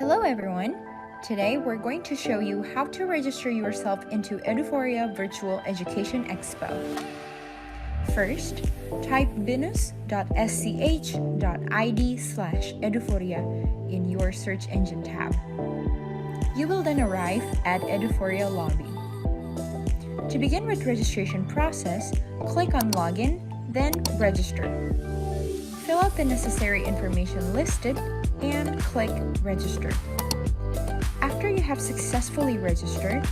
Hello everyone! Today we're going to show you how to register yourself into Eduphoria Virtual Education Expo. First, type binus.sch.id/eduphoria in your search engine tab. You will then arrive at Eduphoria lobby. To begin with registration process, click on Login, then Register. Fill out the necessary information listed and click Register. After you have successfully registered,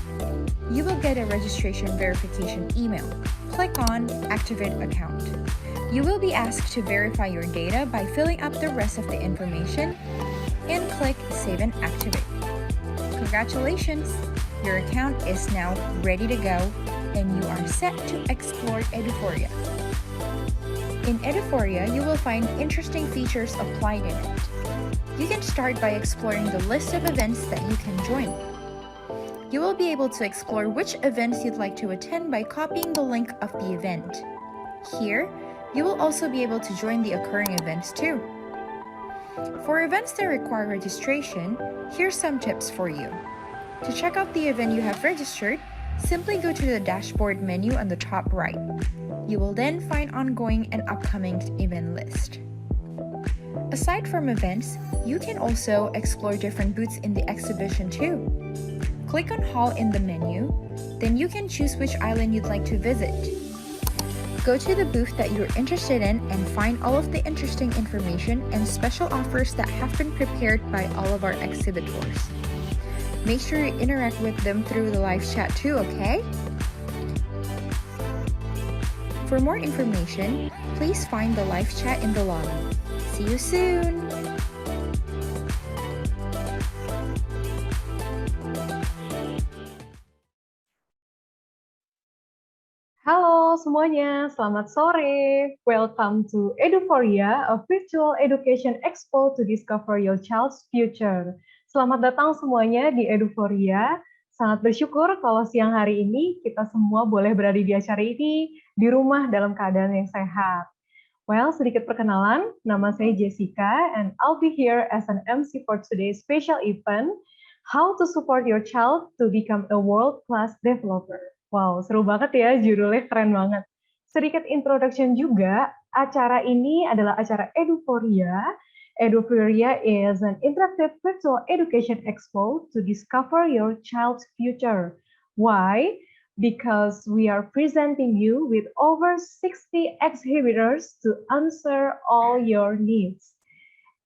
you will get a registration verification email. Click on Activate Account. You will be asked to verify your data by filling up the rest of the information and click Save and Activate. Congratulations! Your account is now ready to go and you are set to explore Eduphoria. In Eduphoria, you will find interesting features applied in it. You can start by exploring the list of events that you can join. You will be able to explore which events you'd like to attend by copying the link of the event. Here, you will also be able to join the occurring events too. For events that require registration, here's some tips for you. To check out the event you have registered, simply go to the dashboard menu on the top right. You will then find ongoing and upcoming event list. Aside from events, you can also explore different booths in the exhibition too. Click on Hall in the menu, then you can choose which island you'd like to visit. Go to the booth that you're interested in and find all of the interesting information and special offers that have been prepared by all of our exhibitors. Make sure you interact with them through the live chat too, okay? For more information, please find the live chat in the lobby. See you soon! Halo semuanya, selamat sore. Welcome to Eduphoria, a virtual education expo to discover your child's future. Selamat datang semuanya di Eduphoria. Sangat bersyukur kalau siang hari ini kita semua boleh berada di acara ini di rumah dalam keadaan yang sehat. Well, sedikit perkenalan, nama saya Jessica and I'll be here as an MC for today's special event, How to Support Your Child to Become a World-Class Developer. Wow, seru banget ya, judulnya keren banget. Sedikit introduction juga, acara ini adalah acara Eduphoria. Eduphoria is an interactive virtual education expo to discover your child's future. Why? Because we are presenting you with over 60 exhibitors to answer all your needs.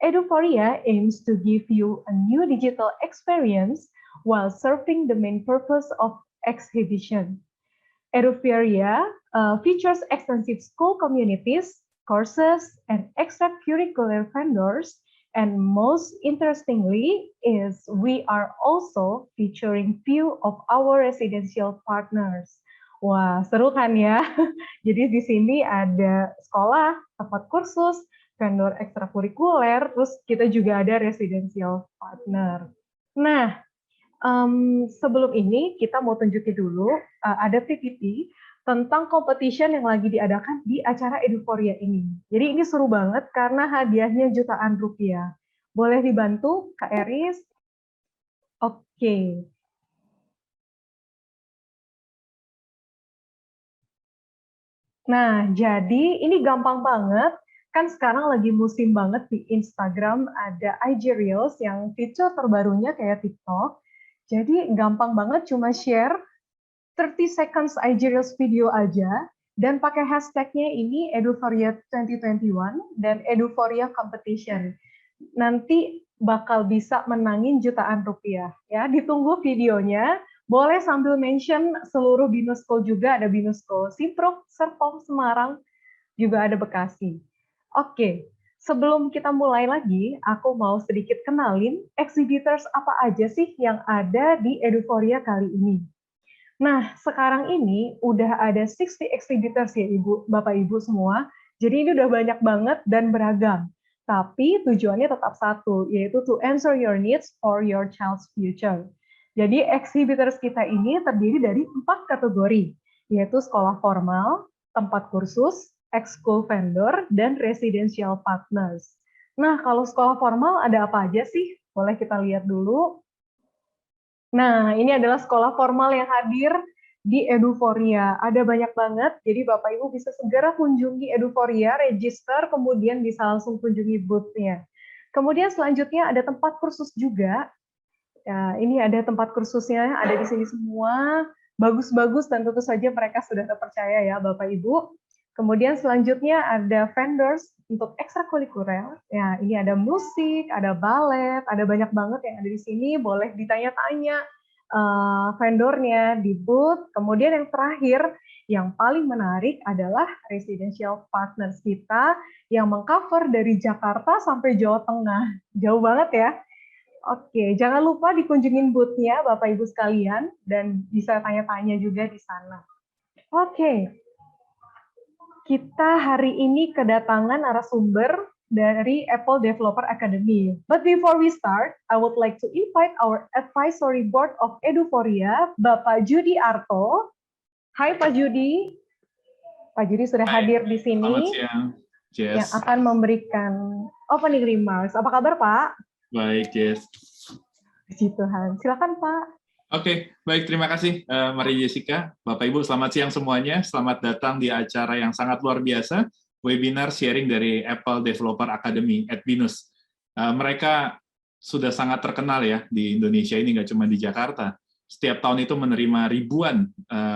Eduphoria aims to give you a new digital experience while serving the main purpose of exhibition. Eduphoria features extensive school communities, courses, and extracurricular vendors, and most interestingly is we are also featuring few of our residential partners. Wah, seru kan ya? Jadi di sini ada sekolah, tempat kursus, vendor ekstrakurikuler, terus kita juga ada residential partner. Nah, sebelum ini kita mau tunjukin dulu ada PPT tentang competition yang lagi diadakan di acara Eduphoria ini. Jadi ini seru banget karena hadiahnya jutaan rupiah. Boleh dibantu, Kak Eris? Oke. Nah, jadi ini gampang banget. Kan sekarang lagi musim banget di Instagram ada IG Reels yang fitur terbarunya kayak TikTok. Jadi gampang banget cuma share 30 seconds IG Reels video aja dan pakai hashtagnya ini Eduphoria 2021 dan Eduphoria Competition. Nanti bakal bisa menangin jutaan rupiah ya. Ditunggu videonya. Boleh sambil mention seluruh Binus School juga, ada Binus School Simpruk, Serpong, Semarang, juga ada Bekasi. Oke, sebelum kita mulai lagi, aku mau sedikit kenalin exhibitors apa aja sih yang ada di Eduphoria kali ini. Nah, sekarang ini udah ada 60 exhibitors ya Ibu, Bapak Ibu semua. Jadi ini udah banyak banget dan beragam. Tapi tujuannya tetap satu, yaitu to answer your needs for your child's future. Jadi exhibitors kita ini terdiri dari 4 kategori, yaitu sekolah formal, tempat kursus, ex-school vendor, dan residential partners. Nah, kalau sekolah formal ada apa aja sih? Boleh kita lihat dulu. Nah, ini adalah sekolah formal yang hadir di Eduforia. Ada banyak banget, jadi Bapak Ibu bisa segera kunjungi Eduforia, register, kemudian bisa langsung kunjungi booth-nya. Kemudian selanjutnya ada tempat kursus juga. Ya, ini ada tempat kursusnya, ada di sini semua, bagus-bagus dan tentu saja mereka sudah terpercaya ya Bapak Ibu. Kemudian selanjutnya ada vendors untuk ekstrakurikuler. Ya, ini ada musik, ada balet, ada banyak banget yang ada di sini. Boleh ditanya-tanya vendornya di booth. Kemudian yang terakhir, yang paling menarik adalah residential partners kita yang mengcover dari Jakarta sampai Jawa Tengah. Jauh banget ya. Oke, jangan lupa dikunjungin booth-nya Bapak Ibu sekalian dan bisa tanya-tanya juga di sana. Oke, kita hari ini kedatangan narasumber dari Apple Developer Academy. But before we start, I would like to invite our advisory board of Eduforia, Bapak Judi Arto. Hai Pak Judi. Pak Judi sudah hadir di sini. Selamat siang, Jess. Yang akan memberikan opening remarks. Apa kabar Pak? Baik, Jess. Puji Tuhan. Silakan Pak. Oke, baik. Terima kasih, Maria Jessica. Bapak Ibu, selamat siang semuanya. Selamat datang di acara yang sangat luar biasa, webinar sharing dari Apple Developer Academy at BINUS. Mereka sudah sangat terkenal ya di Indonesia ini, nggak cuma di Jakarta. Setiap tahun itu menerima ribuan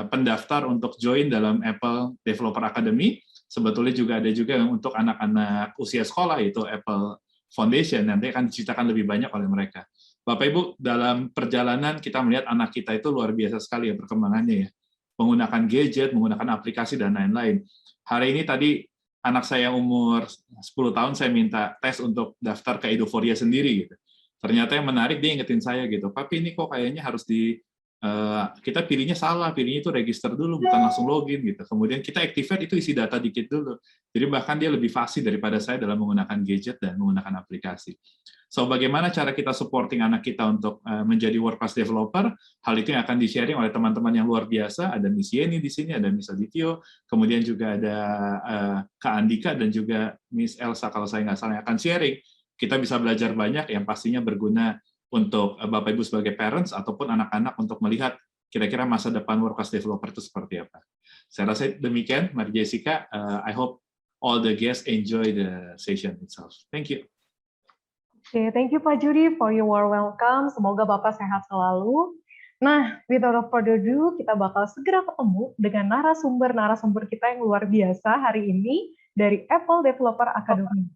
pendaftar untuk join dalam Apple Developer Academy. Sebetulnya juga ada juga untuk anak-anak usia sekolah, yaitu Apple Foundation. Nanti akan diceritakan lebih banyak oleh mereka. Bapak Ibu, dalam perjalanan kita melihat anak kita itu luar biasa sekali ya perkembangannya ya. Menggunakan gadget, menggunakan aplikasi, dan lain-lain. Hari ini tadi anak saya yang umur 10 tahun saya minta tes untuk daftar ke Eduforia sendiri gitu. Ternyata yang menarik dia ingetin saya gitu, "Papi ini kok kayaknya harus kita pilihnya salah, pilihnya itu register dulu, bukan langsung login gitu. Kemudian kita activate itu isi data dikit dulu." Jadi bahkan dia lebih fasih daripada saya dalam menggunakan gadget dan menggunakan aplikasi. So, bagaimana cara kita supporting anak kita untuk menjadi WordPress developer? Hal itu yang akan di-sharing oleh teman-teman yang luar biasa. Ada Miss Yeni di sini, ada Miss Adityo, kemudian juga ada Kak Andika dan juga Miss Elsa kalau saya nggak salah yang akan sharing. Kita bisa belajar banyak yang pastinya berguna untuk Bapak Ibu sebagai parents ataupun anak-anak untuk melihat kira-kira masa depan WordPress developer itu seperti apa. Saya rasa demikian, Maria Jessica. I hope all the guests enjoy the session itself. Thank you. Oke, thank you Pak Judi for your warm welcome. Semoga Bapak sehat selalu. Nah, without further ado, kita bakal segera ketemu dengan narasumber-narasumber kita yang luar biasa hari ini dari Apple Developer Academy.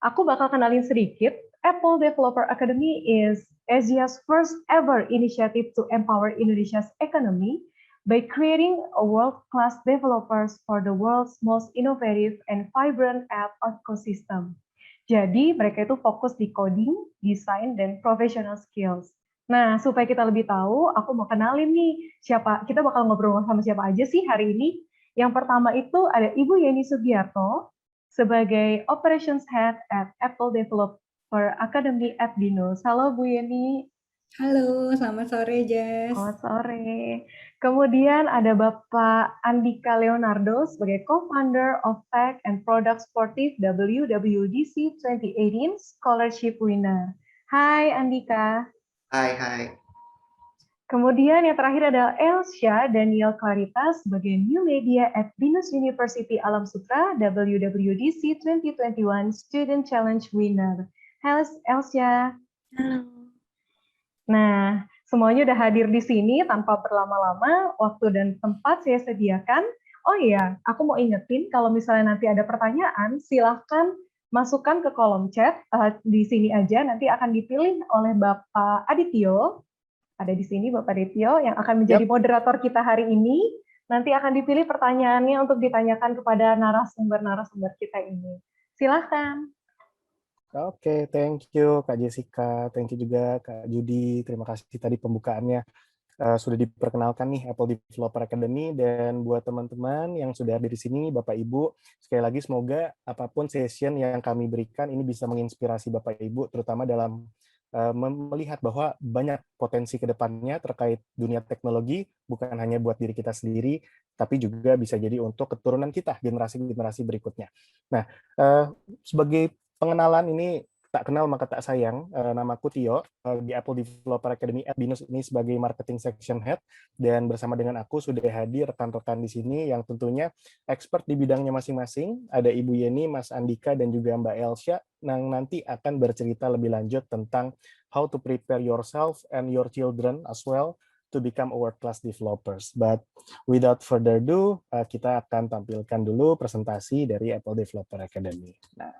Aku bakal kenalin sedikit. Apple Developer Academy is Asia's first ever initiative to empower Indonesia's economy by creating a world-class developers for the world's most innovative and vibrant app ecosystem. Jadi mereka itu fokus di coding, desain, dan professional skills. Nah, supaya kita lebih tahu, aku mau kenalin nih kita bakal ngobrol sama siapa aja sih hari ini. Yang pertama itu ada Ibu Yeni Sugiarto sebagai Operations Head at Apple Developer Academy at BINUS. Halo Bu Yeni. Halo, selamat sore, Jess. Selamat sore. Kemudian ada Bapak Andika Leonardo sebagai co-founder of Tech and Product Sportive WWDC 2018 Scholarship Winner. Hai Andika. Hai. Kemudian yang terakhir ada Elsia Daniel Claritas sebagai New Media at BINUS University Alam Sutera WWDC 2021 Student Challenge Winner. Halo Elsia. Halo. Nah, semuanya udah hadir di sini tanpa berlama-lama, waktu dan tempat saya sediakan. Oh iya, aku mau ingetin kalau misalnya nanti ada pertanyaan, silahkan masukkan ke kolom chat di sini aja, nanti akan dipilih oleh Bapak Adityo. Ada di sini Bapak Adityo yang akan menjadi moderator kita hari ini. Nanti akan dipilih pertanyaannya untuk ditanyakan kepada narasumber-narasumber kita ini. Silahkan. Oke, thank you Kak Jessica, thank you juga Kak Judi, terima kasih tadi pembukaannya. Sudah diperkenalkan nih Apple Developer Academy, dan buat teman-teman yang sudah ada di sini, Bapak Ibu, sekali lagi semoga apapun session yang kami berikan ini bisa menginspirasi Bapak Ibu, terutama dalam melihat bahwa banyak potensi ke depannya terkait dunia teknologi, bukan hanya buat diri kita sendiri, tapi juga bisa jadi untuk keturunan kita, generasi-generasi berikutnya. Nah, sebagai pengenalan ini tak kenal maka tak sayang, namaku Tio, di Apple Developer Academy @binus ini sebagai Marketing Section Head, dan bersama dengan aku sudah hadir rekan-rekan di sini yang tentunya expert di bidangnya masing-masing. Ada Ibu Yeni, Mas Andika, dan juga Mbak Elsya, yang nanti akan bercerita lebih lanjut tentang how to prepare yourself and your children as well to become a world-class developers. But without further ado, kita akan tampilkan dulu presentasi dari Apple Developer Academy. Nah,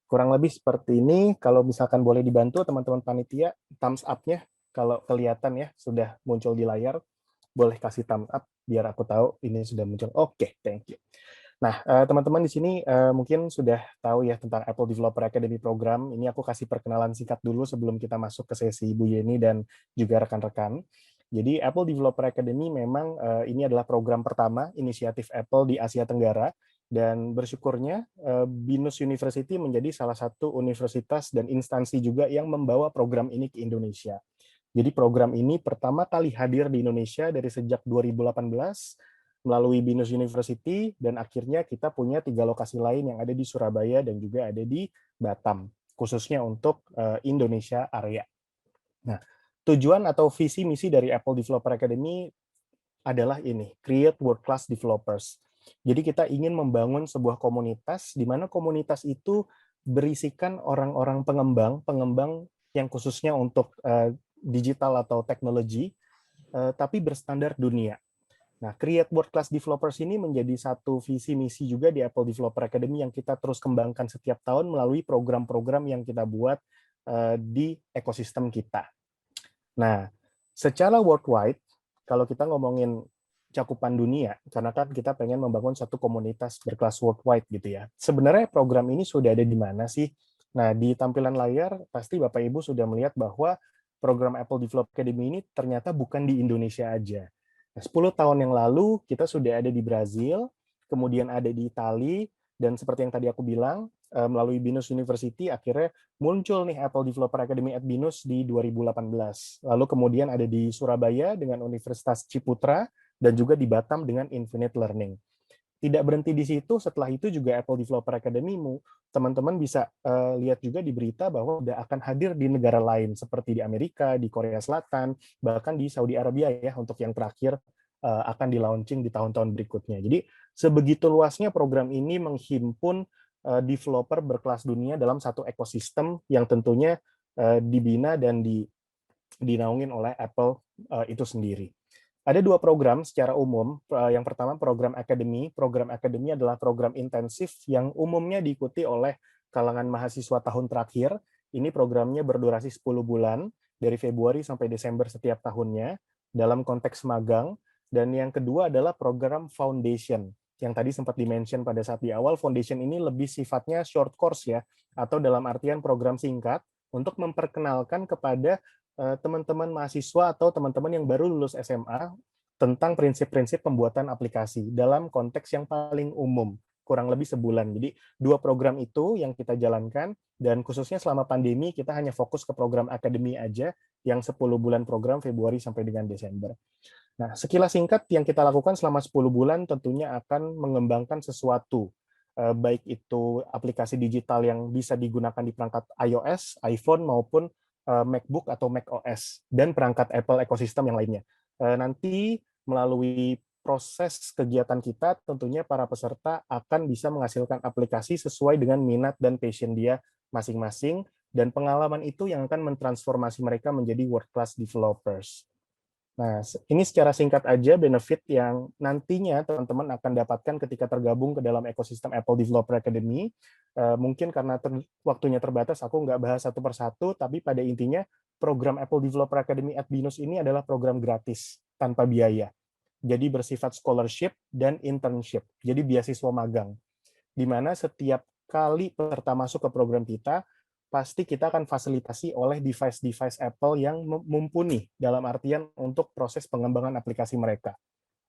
kurang lebih seperti ini. Kalau misalkan boleh dibantu teman-teman panitia, thumbs up-nya kalau kelihatan ya sudah muncul di layar, boleh kasih thumbs up biar aku tahu ini sudah muncul. Oke, thank you. Nah, teman-teman di sini mungkin sudah tahu ya tentang Apple Developer Academy program. Ini aku kasih perkenalan singkat dulu sebelum kita masuk ke sesi Bu Yeni dan juga rekan-rekan. Jadi Apple Developer Academy memang ini adalah program pertama inisiatif Apple di Asia Tenggara, dan bersyukurnya Binus University menjadi salah satu universitas dan instansi juga yang membawa program ini ke Indonesia. Jadi program ini pertama kali hadir di Indonesia dari sejak 2018 melalui Binus University, dan akhirnya kita punya 3 lokasi lain yang ada di Surabaya dan juga ada di Batam, khususnya untuk Indonesia area. Nah, tujuan atau visi misi dari Apple Developer Academy adalah ini, create world-class developers. Jadi kita ingin membangun sebuah komunitas di mana komunitas itu berisikan orang-orang pengembang yang khususnya untuk digital atau teknologi, tapi berstandar dunia. Nah, create world-class developers ini menjadi satu visi misi juga di Apple Developer Academy yang kita terus kembangkan setiap tahun melalui program-program yang kita buat di ekosistem kita. Nah, secara worldwide, kalau kita ngomongin cakupan dunia, karena kan kita pengen membangun satu komunitas berkelas worldwide gitu ya. Sebenarnya program ini sudah ada di mana sih? Nah, di tampilan layar pasti Bapak Ibu sudah melihat bahwa program Apple Developer Academy ini ternyata bukan di Indonesia aja. Nah, 10 tahun yang lalu kita sudah ada di Brazil, kemudian ada di Italia, dan seperti yang tadi aku bilang, melalui Binus University akhirnya muncul nih Apple Developer Academy @binus di 2018. Lalu kemudian ada di Surabaya dengan Universitas Ciputra dan juga di Batam dengan Infinite Learning. Tidak berhenti di situ, setelah itu juga Apple Developer Academy teman-teman bisa lihat juga di berita bahwa udah akan hadir di negara lain seperti di Amerika, di Korea Selatan, bahkan di Saudi Arabia ya untuk yang terakhir akan di-launching di tahun-tahun berikutnya. Jadi sebegitu luasnya program ini menghimpun developer berkelas dunia dalam satu ekosistem yang tentunya dibina dan dinaungin oleh Apple itu sendiri. Ada 2 program secara umum. Yang pertama program Academy. Program Academy adalah program intensif yang umumnya diikuti oleh kalangan mahasiswa tahun terakhir. Ini programnya berdurasi 10 bulan, dari Februari sampai Desember setiap tahunnya, dalam konteks magang. Dan yang kedua adalah program Foundation, yang tadi sempat di-mention pada saat di awal. Foundation ini lebih sifatnya short course ya, atau dalam artian program singkat untuk memperkenalkan kepada teman-teman mahasiswa atau teman-teman yang baru lulus SMA tentang prinsip-prinsip pembuatan aplikasi dalam konteks yang paling umum, kurang lebih sebulan. Jadi 2 program itu yang kita jalankan, dan khususnya selama pandemi kita hanya fokus ke program akademi aja yang 10 bulan program Februari sampai dengan Desember. Nah, sekilas singkat yang kita lakukan selama 10 bulan tentunya akan mengembangkan sesuatu, baik itu aplikasi digital yang bisa digunakan di perangkat iOS, iPhone, maupun MacBook atau macOS, dan perangkat Apple ekosistem yang lainnya. Nanti melalui proses kegiatan kita, tentunya para peserta akan bisa menghasilkan aplikasi sesuai dengan minat dan passion dia masing-masing, dan pengalaman itu yang akan mentransformasi mereka menjadi world-class developers. Nah, ini secara singkat aja benefit yang nantinya teman-teman akan dapatkan ketika tergabung ke dalam ekosistem Apple Developer Academy. Mungkin karena waktunya terbatas, aku nggak bahas satu persatu, tapi pada intinya program Apple Developer Academy @binus ini adalah program gratis, tanpa biaya. Jadi bersifat scholarship dan internship, jadi beasiswa magang. Di mana setiap kali peserta masuk ke program kita, pasti kita akan fasilitasi oleh device-device Apple yang mumpuni dalam artian untuk proses pengembangan aplikasi mereka.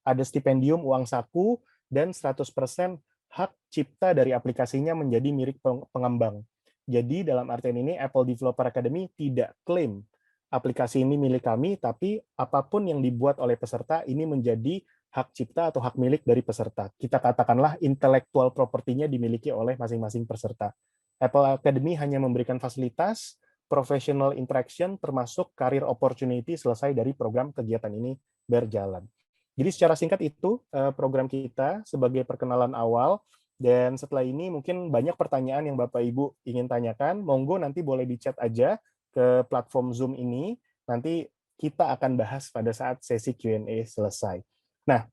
Ada stipendium uang saku dan 100% hak cipta dari aplikasinya menjadi milik pengembang. Jadi dalam artian ini Apple Developer Academy tidak klaim aplikasi ini milik kami, tapi apapun yang dibuat oleh peserta ini menjadi hak cipta atau hak milik dari peserta. Kita katakanlah intellectual property-nya dimiliki oleh masing-masing peserta. Apple Academy hanya memberikan fasilitas, professional interaction, termasuk career opportunity selesai dari program kegiatan ini berjalan. Jadi secara singkat itu program kita sebagai perkenalan awal, dan setelah ini mungkin banyak pertanyaan yang Bapak Ibu ingin tanyakan, monggo nanti boleh di-chat aja ke platform Zoom ini, nanti kita akan bahas pada saat sesi Q&A selesai. Nah,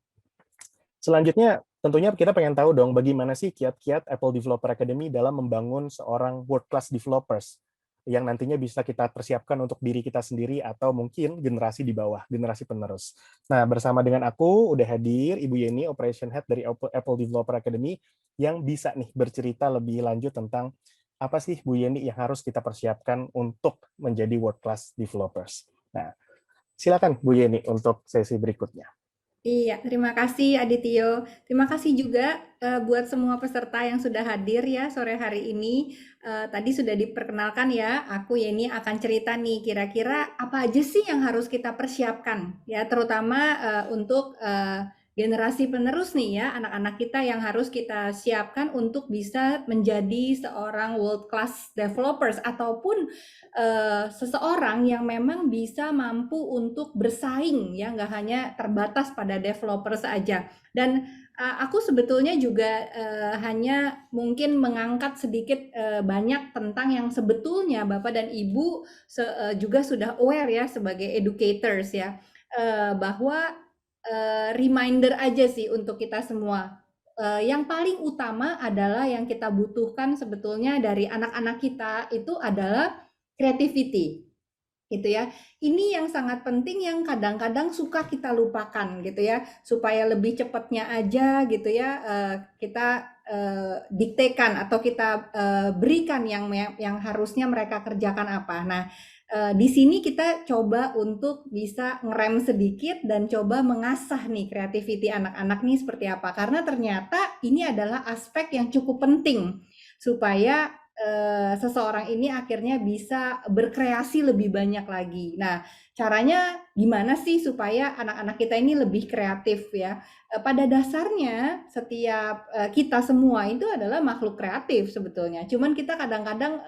selanjutnya tentunya kita pengen tahu dong bagaimana sih kiat-kiat Apple Developer Academy dalam membangun seorang world-class developers yang nantinya bisa kita persiapkan untuk diri kita sendiri atau mungkin generasi di bawah, generasi penerus. Nah, bersama dengan aku udah hadir Ibu Yeni, Operation Head dari Apple Developer Academy, yang bisa nih bercerita lebih lanjut tentang apa sih Bu Yeni yang harus kita persiapkan untuk menjadi world-class developers. Nah, silakan Bu Yeni untuk sesi berikutnya. Iya, terima kasih Adityo. Terima kasih juga buat semua peserta yang sudah hadir ya sore hari ini. Tadi sudah diperkenalkan ya, aku Yeni akan cerita nih kira-kira apa aja sih yang harus kita persiapkan ya, terutama untuk generasi penerus nih ya, anak-anak kita yang harus kita siapkan untuk bisa menjadi seorang world class developers ataupun seseorang yang memang bisa mampu untuk bersaing ya, nggak hanya terbatas pada developer saja. Dan aku sebetulnya juga hanya mungkin mengangkat sedikit banyak tentang yang sebetulnya Bapak dan Ibu juga sudah aware ya sebagai educators ya, bahwa reminder aja sih untuk kita semua. Yang paling utama adalah yang kita butuhkan sebetulnya dari anak-anak kita itu adalah creativity, gitu ya. Ini yang sangat penting yang kadang-kadang suka kita lupakan, gitu ya. Supaya lebih cepatnya aja, gitu ya, kita diktekan atau kita berikan yang harusnya mereka kerjakan apa. Nah, di sini kita coba untuk bisa ngerem sedikit dan coba mengasah nih kreativiti anak-anak nih seperti apa. Karena ternyata ini adalah aspek yang cukup penting supaya seseorang ini akhirnya bisa berkreasi lebih banyak lagi. Nah, caranya gimana sih supaya anak-anak kita ini lebih kreatif ya? Pada dasarnya setiap kita semua itu adalah makhluk kreatif sebetulnya. Cuman kita kadang-kadang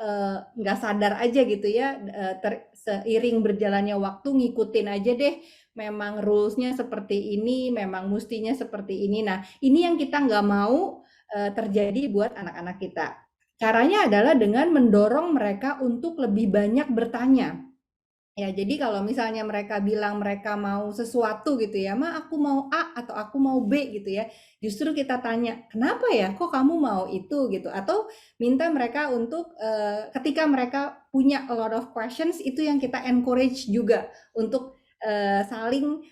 nggak sadar aja gitu ya, seiring berjalannya waktu ngikutin aja deh. Memang rules-nya seperti ini, memang mustinya seperti ini. Nah, ini yang kita nggak mau terjadi buat anak-anak kita. Caranya adalah dengan mendorong mereka untuk lebih banyak bertanya. Ya, jadi kalau misalnya mereka bilang mereka mau sesuatu gitu ya, "Ma, aku mau A atau aku mau B," gitu ya. Justru kita tanya, "Kenapa ya? Kok kamu mau itu?" gitu. Atau minta mereka untuk ketika mereka punya a lot of questions, itu yang kita encourage juga untuk saling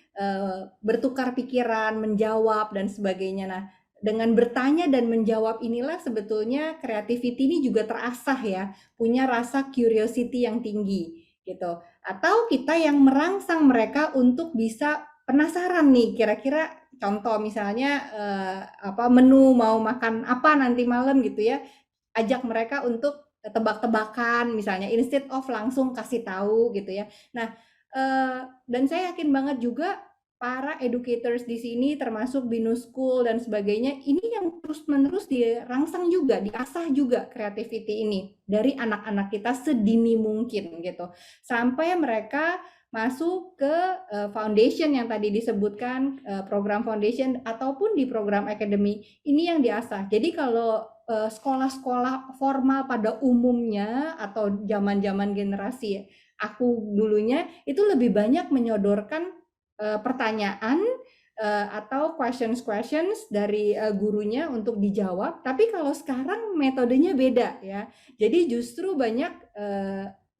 bertukar pikiran, menjawab dan sebagainya. Nah, dengan bertanya dan menjawab inilah sebetulnya creativity ini juga terasah ya, punya rasa curiosity yang tinggi gitu. Atau kita yang merangsang mereka untuk bisa penasaran nih, kira-kira contoh misalnya menu mau makan apa nanti malam gitu ya, ajak mereka untuk tebak-tebakan misalnya instead of langsung kasih tahu gitu ya. Nah, dan saya yakin banget juga para educators di sini termasuk Binus School dan sebagainya, ini yang terus-menerus dirangsang juga, diasah juga creativity ini dari anak-anak kita sedini mungkin gitu. Sampai mereka masuk ke foundation yang tadi disebutkan, program foundation ataupun di program academy, ini yang diasah. Jadi kalau sekolah-sekolah formal pada umumnya atau zaman-zaman generasi aku dulunya itu lebih banyak menyodorkan pertanyaan atau questions dari gurunya untuk dijawab. Tapi kalau sekarang metodenya beda ya. Jadi justru banyak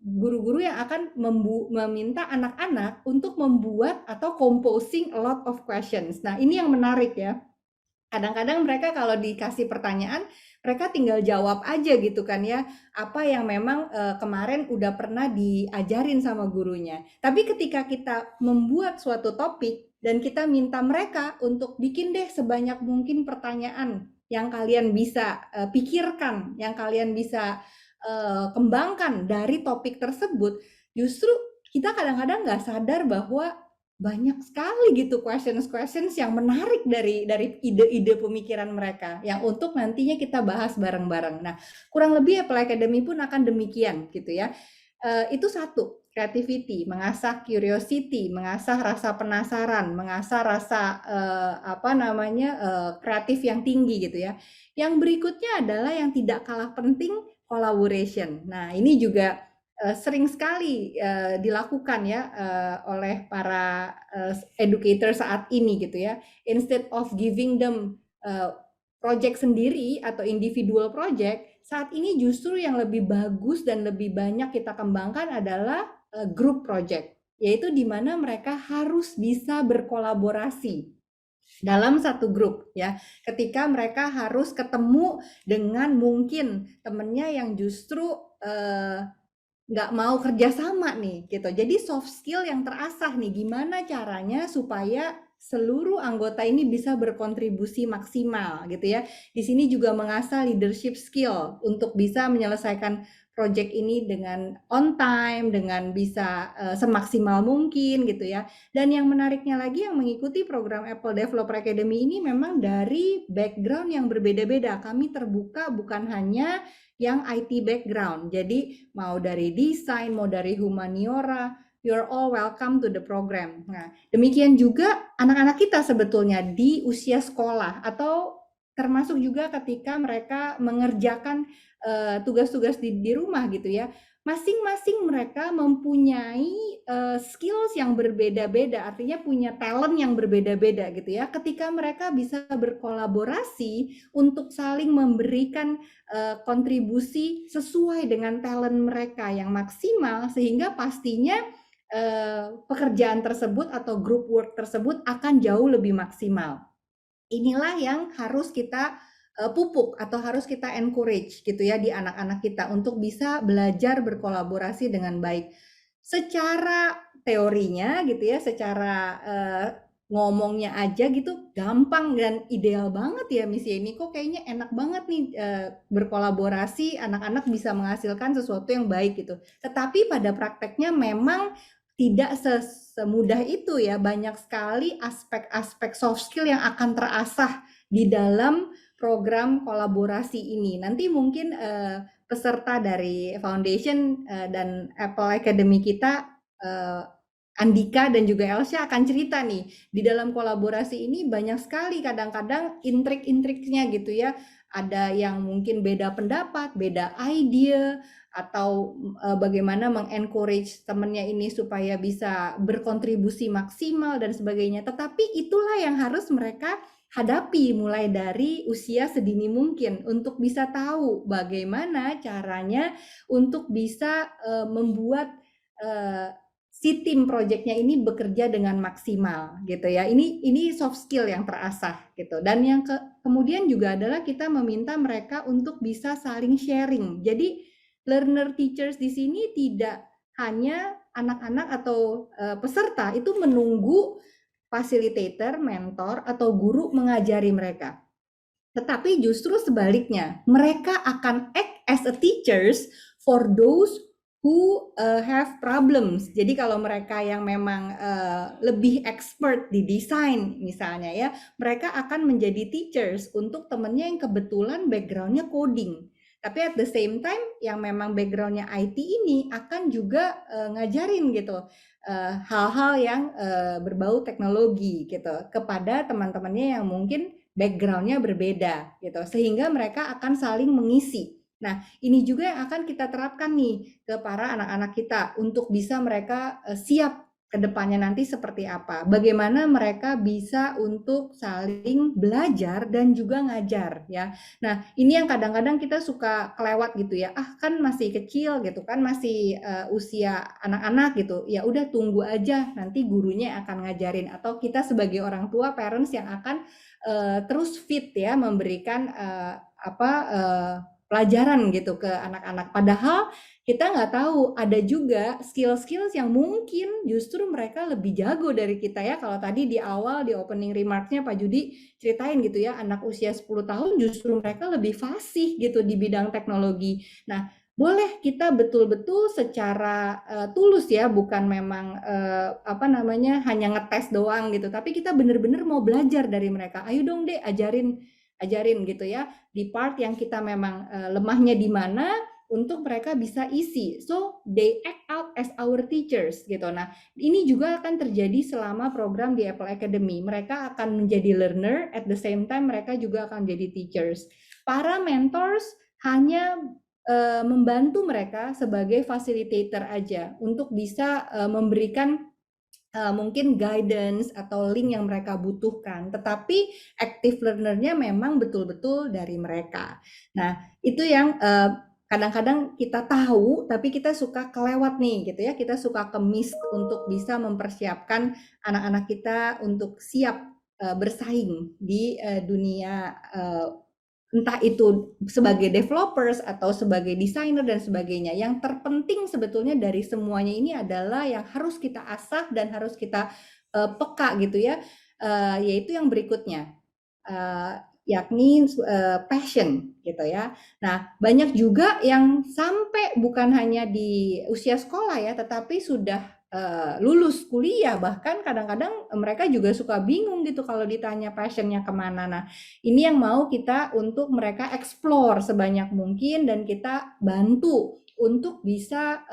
guru-guru yang akan meminta anak-anak untuk membuat atau composing a lot of questions. Nah, ini yang menarik ya. Kadang-kadang mereka kalau dikasih pertanyaan, mereka tinggal jawab aja gitu kan ya, apa yang memang kemarin udah pernah diajarin sama gurunya. Tapi ketika kita membuat suatu topik dan kita minta mereka untuk bikin deh sebanyak mungkin pertanyaan yang kalian bisa pikirkan, yang kalian bisa kembangkan dari topik tersebut, justru kita kadang-kadang nggak sadar bahwa banyak sekali gitu questions yang menarik dari ide-ide pemikiran mereka yang untuk nantinya kita bahas bareng-bareng. Nah, kurang lebih Apple Academy pun akan demikian gitu ya. Itu satu, creativity, mengasah curiosity, mengasah rasa penasaran, mengasah rasa kreatif yang tinggi gitu ya. Yang berikutnya adalah yang tidak kalah penting, collaboration. Nah, ini juga sering sekali dilakukan ya oleh para educator saat ini gitu ya. Instead of giving them project sendiri atau individual project, saat ini justru yang lebih bagus dan lebih banyak kita kembangkan adalah group project, yaitu di mana mereka harus bisa berkolaborasi dalam satu grup ya. Ketika mereka harus ketemu dengan mungkin temennya yang justru nggak mau kerjasama nih gitu. Jadi soft skill yang terasah nih, gimana caranya supaya seluruh anggota ini bisa berkontribusi maksimal gitu ya. Di sini juga mengasah leadership skill untuk bisa menyelesaikan project ini dengan on time, dengan bisa semaksimal mungkin gitu ya. Dan yang menariknya lagi, yang mengikuti program Apple Developer Academy ini memang dari background yang berbeda-beda. Kami terbuka bukan hanya yang IT background. Jadi mau dari desain, mau dari humaniora, you're all welcome to the program. Nah, demikian juga anak-anak kita sebetulnya di usia sekolah atau termasuk juga ketika mereka mengerjakan tugas-tugas di rumah gitu ya. Masing-masing mereka mempunyai skills yang berbeda-beda, artinya punya talent yang berbeda-beda gitu ya. Ketika mereka bisa berkolaborasi untuk saling memberikan kontribusi sesuai dengan talent mereka yang maksimal, sehingga pastinya pekerjaan tersebut atau group work tersebut akan jauh lebih maksimal. Inilah yang harus kita pupuk atau harus kita encourage gitu ya di anak-anak kita untuk bisa belajar berkolaborasi dengan baik. Secara teorinya gitu ya, secara ngomongnya aja gitu gampang dan ideal banget ya Miss Yeni, kok kayaknya enak banget nih berkolaborasi, anak-anak bisa menghasilkan sesuatu yang baik gitu. Tetapi pada prakteknya memang tidak semudah itu ya, banyak sekali aspek-aspek soft skill yang akan terasah di dalam program kolaborasi ini. Nanti mungkin peserta dari Foundation dan Apple Academy kita, Andika dan juga Elsa akan cerita nih, di dalam kolaborasi ini banyak sekali kadang-kadang intrik-intriknya gitu ya. Ada yang mungkin beda pendapat, beda ide, atau bagaimana mengencourage temennya ini supaya bisa berkontribusi maksimal dan sebagainya. Tetapi itulah yang harus mereka hadapi mulai dari usia sedini mungkin untuk bisa tahu bagaimana caranya untuk bisa membuat si tim projectnya ini bekerja dengan maksimal gitu ya. Ini soft skill yang terasah gitu. Dan yang kemudian juga adalah kita meminta mereka untuk bisa saling sharing. Jadi learner teachers di sini tidak hanya anak-anak atau peserta itu menunggu facilitator, mentor, atau guru mengajari mereka. Tetapi justru sebaliknya, mereka akan act as a teachers for those who have problems. Jadi kalau mereka yang memang lebih expert di desain misalnya ya, mereka akan menjadi teachers untuk temennya yang kebetulan backgroundnya coding. Tapi at the same time yang memang backgroundnya IT ini akan juga ngajarin gitu hal-hal yang berbau teknologi gitu kepada teman-temannya yang mungkin backgroundnya berbeda gitu, sehingga mereka akan saling mengisi. Nah, ini juga yang akan kita terapkan nih ke para anak-anak kita untuk bisa mereka siap ke depannya nanti seperti apa. Bagaimana mereka bisa untuk saling belajar dan juga ngajar ya. Nah, ini yang kadang-kadang kita suka kelewat gitu ya. Ah, kan masih kecil gitu kan, masih usia anak-anak gitu. Ya udah tunggu aja nanti gurunya akan ngajarin, atau kita sebagai orang tua, parents yang akan terus fit ya memberikan pelajaran gitu ke anak-anak. Padahal kita nggak tahu ada juga skill-skills yang mungkin justru mereka lebih jago dari kita ya. Kalau tadi di awal di opening remarks-nya Pak Judi ceritain gitu ya, anak usia 10 tahun justru mereka lebih fasih gitu di bidang teknologi. Nah, boleh kita betul-betul secara tulus ya, bukan memang hanya ngetes doang gitu, tapi kita bener-bener mau belajar dari mereka. Ayo dong deh, ajarin gitu ya, di part yang kita memang lemahnya di mana, untuk mereka bisa isi. So they act out as our teachers gitu. Nah, ini juga akan terjadi selama program di Apple Academy. Mereka akan menjadi learner, at the same time mereka juga akan jadi teachers. Para mentors hanya membantu mereka sebagai facilitator aja untuk bisa memberikan mungkin guidance atau link yang mereka butuhkan, tetapi active learner-nya memang betul-betul dari mereka. Nah, itu yang kadang-kadang kita tahu, tapi kita suka kelewat nih gitu ya, kita suka ke-miss untuk bisa mempersiapkan anak-anak kita untuk siap bersaing di dunia entah itu sebagai developers atau sebagai desainer dan sebagainya. Yang terpenting sebetulnya dari semuanya ini adalah yang harus kita asah dan harus kita peka gitu ya, yaitu yang berikutnya, yakni passion gitu ya. Nah, banyak juga yang sampai bukan hanya di usia sekolah ya, tetapi sudah lulus kuliah, bahkan kadang-kadang mereka juga suka bingung gitu kalau ditanya passionnya kemana. Nah, ini yang mau kita untuk mereka explore sebanyak mungkin dan kita bantu untuk bisa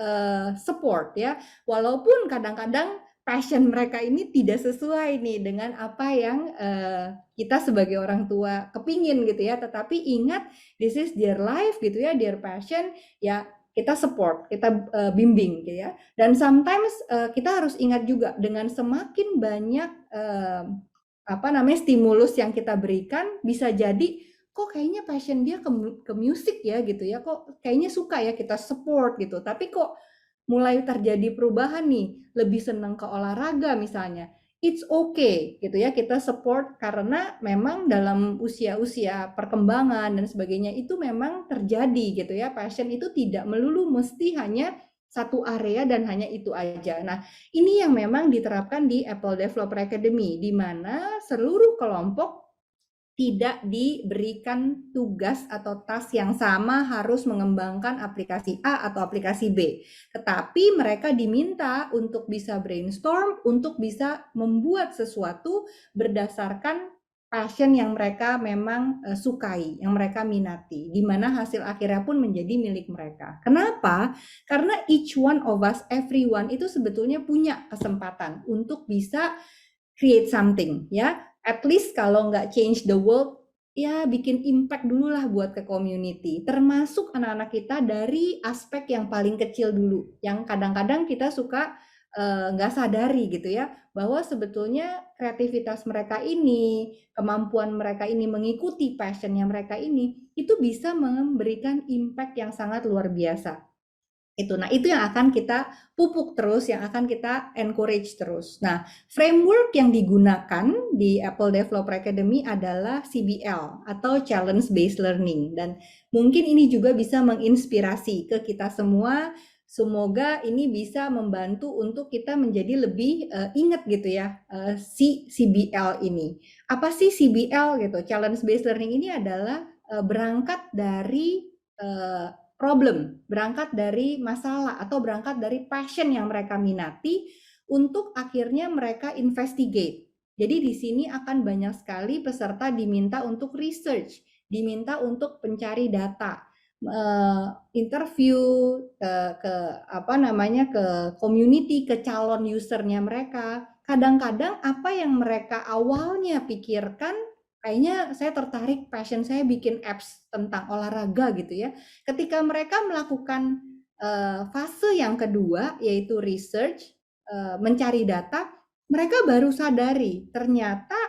support ya, walaupun kadang-kadang passion mereka ini tidak sesuai nih dengan apa yang kita sebagai orang tua kepingin gitu ya, tetapi ingat this is their life gitu ya, their passion ya, kita support, kita bimbing gitu ya. Dan sometimes kita harus ingat juga dengan semakin banyak stimulus yang kita berikan, bisa jadi kok kayaknya passion dia ke musik ya gitu ya, kok kayaknya suka ya kita support gitu, tapi kok mulai terjadi perubahan nih, lebih senang ke olahraga misalnya, it's okay gitu ya, kita support karena memang dalam usia-usia perkembangan dan sebagainya itu memang terjadi gitu ya, passion itu tidak melulu mesti hanya satu area dan hanya itu aja. Nah, ini yang memang diterapkan di Apple Developer Academy, di mana seluruh kelompok tidak diberikan tugas atau task yang sama harus mengembangkan aplikasi A atau aplikasi B. Tetapi mereka diminta untuk bisa brainstorm, untuk bisa membuat sesuatu berdasarkan passion yang mereka memang sukai, yang mereka minati, di mana hasil akhirnya pun menjadi milik mereka. Kenapa? Karena each one of us, everyone itu sebetulnya punya kesempatan untuk bisa create something ya. At least kalau nggak change the world, ya bikin impact dulu lah buat ke community. Termasuk anak-anak kita dari aspek yang paling kecil dulu, yang kadang-kadang kita suka nggak sadari gitu ya, bahwa sebetulnya kreativitas mereka ini, kemampuan mereka ini mengikuti passionnya mereka ini, itu bisa memberikan impact yang sangat luar biasa. Nah itu yang akan kita pupuk terus, yang akan kita encourage terus. Nah, framework yang digunakan di Apple Developer Academy adalah CBL atau Challenge Based Learning, dan mungkin ini juga bisa menginspirasi ke kita semua. Semoga ini bisa membantu untuk kita menjadi lebih ingat gitu ya, si CBL ini. Apa sih CBL gitu? Challenge Based Learning ini adalah berangkat dari problem, berangkat dari masalah atau berangkat dari passion yang mereka minati untuk akhirnya mereka investigate. Jadi di sini akan banyak sekali peserta diminta untuk research, diminta untuk mencari data, interview ke community, ke calon usernya mereka. Kadang-kadang apa yang mereka awalnya pikirkan, kayaknya saya tertarik, passion saya bikin apps tentang olahraga gitu ya. Ketika mereka melakukan fase yang kedua, yaitu research, mencari data, mereka baru sadari ternyata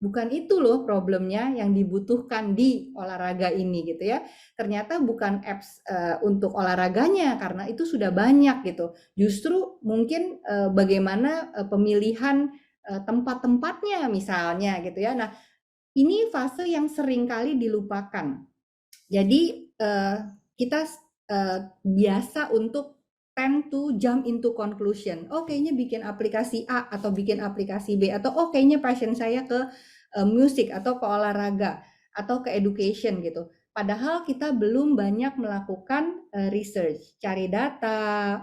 bukan itu loh problemnya yang dibutuhkan di olahraga ini gitu ya. Ternyata bukan apps untuk olahraganya, karena itu sudah banyak gitu. Justru mungkin bagaimana pemilihan tempat-tempatnya misalnya gitu ya. Nah, ini fase yang sering kali dilupakan. Jadi kita biasa untuk tend to jump into conclusion. Oh, kayaknya bikin aplikasi A atau bikin aplikasi B, atau oh kayaknya passion saya ke musik atau ke olahraga atau ke education gitu. Padahal kita belum banyak melakukan research, cari data,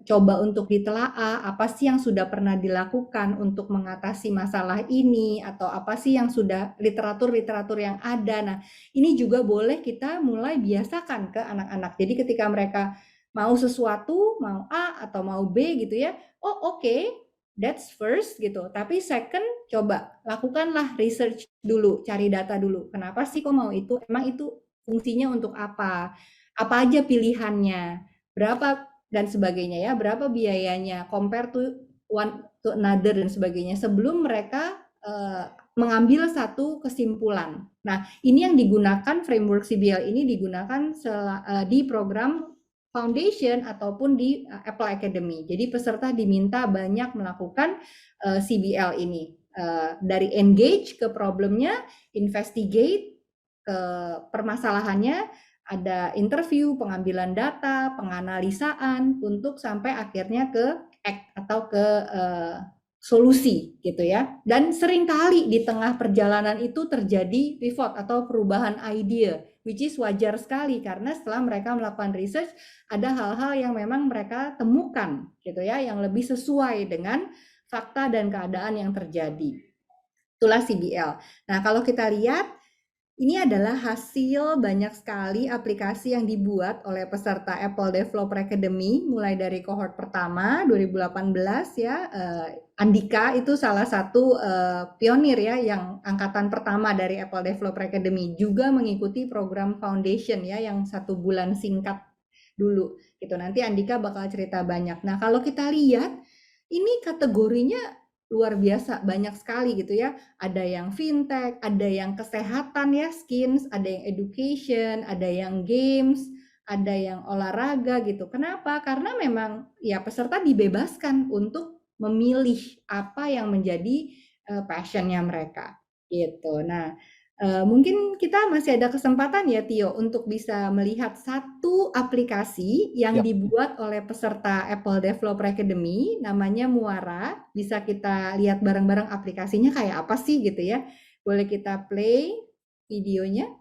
coba untuk ditelaah apa sih yang sudah pernah dilakukan untuk mengatasi masalah ini, atau apa sih yang sudah literatur-literatur yang ada. Nah, ini juga boleh kita mulai biasakan ke anak-anak. Jadi ketika mereka mau sesuatu, mau A atau mau B gitu ya, oh oke, that's first gitu. Tapi second, coba lakukanlah research dulu, cari data dulu. Kenapa sih kok mau itu? Emang itu fungsinya untuk apa? Apa aja pilihannya? Berapa dan sebagainya ya? Berapa biayanya? Compare to one to another dan sebagainya. Sebelum mereka mengambil satu kesimpulan. Nah, ini yang digunakan framework CBL ini digunakan di program Foundation ataupun di Apple Academy. Jadi peserta diminta banyak melakukan CBL ini. Dari engage ke problemnya, investigate ke permasalahannya, ada interview, pengambilan data, penganalisaan, untuk sampai akhirnya ke act atau ke solusi gitu ya. Dan seringkali di tengah perjalanan itu terjadi pivot atau perubahan ide, which is wajar sekali karena setelah mereka melakukan research ada hal-hal yang memang mereka temukan gitu ya, yang lebih sesuai dengan fakta dan keadaan yang terjadi. Itulah CBL. Nah, kalau kita lihat ini adalah hasil banyak sekali aplikasi yang dibuat oleh peserta Apple Developer Academy mulai dari cohort pertama 2018 ya. Andika itu salah satu pionir ya, yang angkatan pertama dari Apple Developer Academy, juga mengikuti program Foundation ya, yang 1 bulan singkat dulu gitu. Nanti Andika bakal cerita banyak. Nah, kalau kita lihat ini kategorinya luar biasa, banyak sekali gitu ya. Ada yang fintech, ada yang kesehatan ya, skins, ada yang education, ada yang games, ada yang olahraga gitu. Kenapa? Karena memang ya peserta dibebaskan untuk memilih apa yang menjadi passionnya mereka gitu. Nah, mungkin kita masih ada kesempatan ya Tio untuk bisa melihat satu aplikasi yang dibuat oleh peserta Apple Developer Academy, namanya Muara. Bisa kita lihat bareng-bareng aplikasinya kayak apa sih gitu ya. Boleh kita play videonya?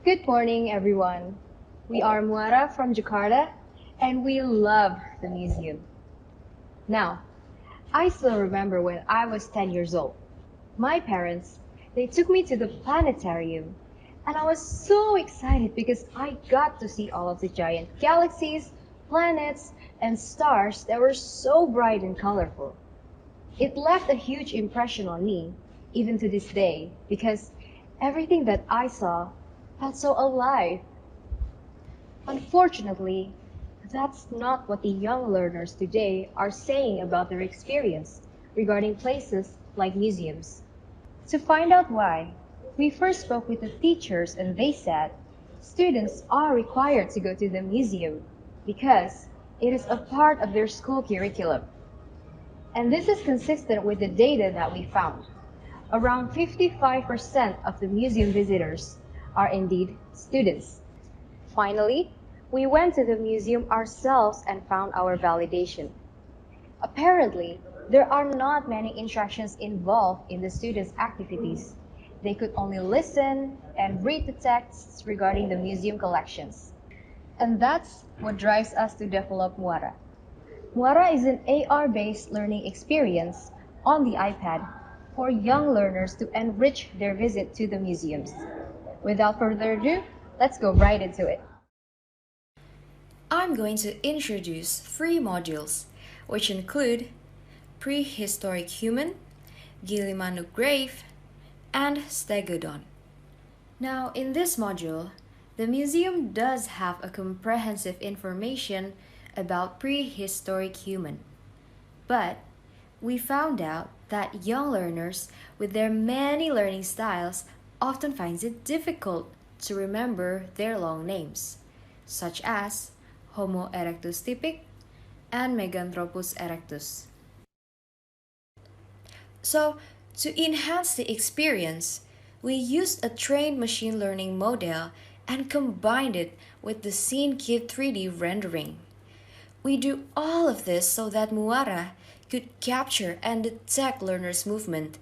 Good morning, everyone. We are Muara from Jakarta, and we love the museum. Now, I still remember when I was 10 years old. My parents, they took me to the planetarium, and I was so excited because I got to see all of the giant galaxies, planets, and stars that were so bright and colorful. It left a huge impression on me, even to this day, because everything that I saw felt so alive. Unfortunately, that's not what the young learners today are saying about their experience regarding places like museums. To find out why, we first spoke with the teachers, and they said students are required to go to the museum because it is a part of their school curriculum. And this is consistent with the data that we found. Around 55% of the museum visitors are indeed students. Finally, we went to the museum ourselves and found our validation. Apparently, there are not many instructions involved in the students' activities. They could only listen and read the texts regarding the museum collections. And that's what drives us to develop Muara. Muara is an AR-based learning experience on the iPad for young learners to enrich their visit to the museums. Without further ado, let's go right into it. I'm going to introduce 3 modules, which include Prehistoric Human, Gilimanuk Grave, and Stegodon. Now, in this module, the museum does have a comprehensive information about prehistoric human. But we found out that young learners with their many learning styles often finds it difficult to remember their long names, such as Homo erectus typic and Meganthropus erectus. So, to enhance the experience, we used a trained machine learning model and combined it with the SceneKit 3D rendering. We do all of this so that Muara could capture and detect learners' movement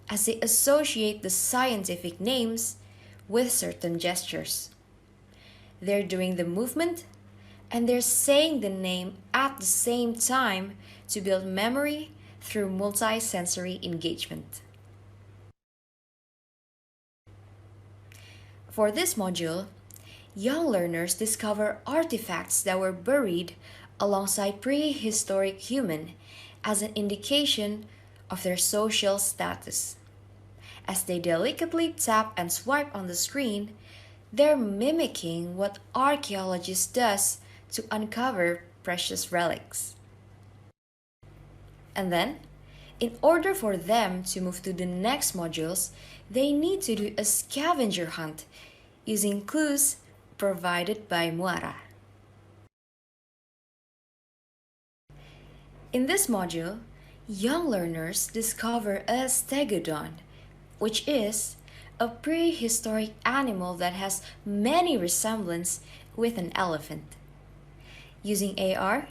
as they associate the scientific names with certain gestures. They're doing the movement and they're saying the name at the same time to build memory through multi-sensory engagement. For this module, young learners discover artifacts that were buried alongside prehistoric human as an indication of their social status. As they delicately tap and swipe on the screen, they're mimicking what archaeologists does to uncover precious relics. And then, in order for them to move to the next modules, they need to do a scavenger hunt using clues provided by Muara. In this module, young learners discover a stegodon, which is a prehistoric animal that has many resemblance with an elephant. Using AR,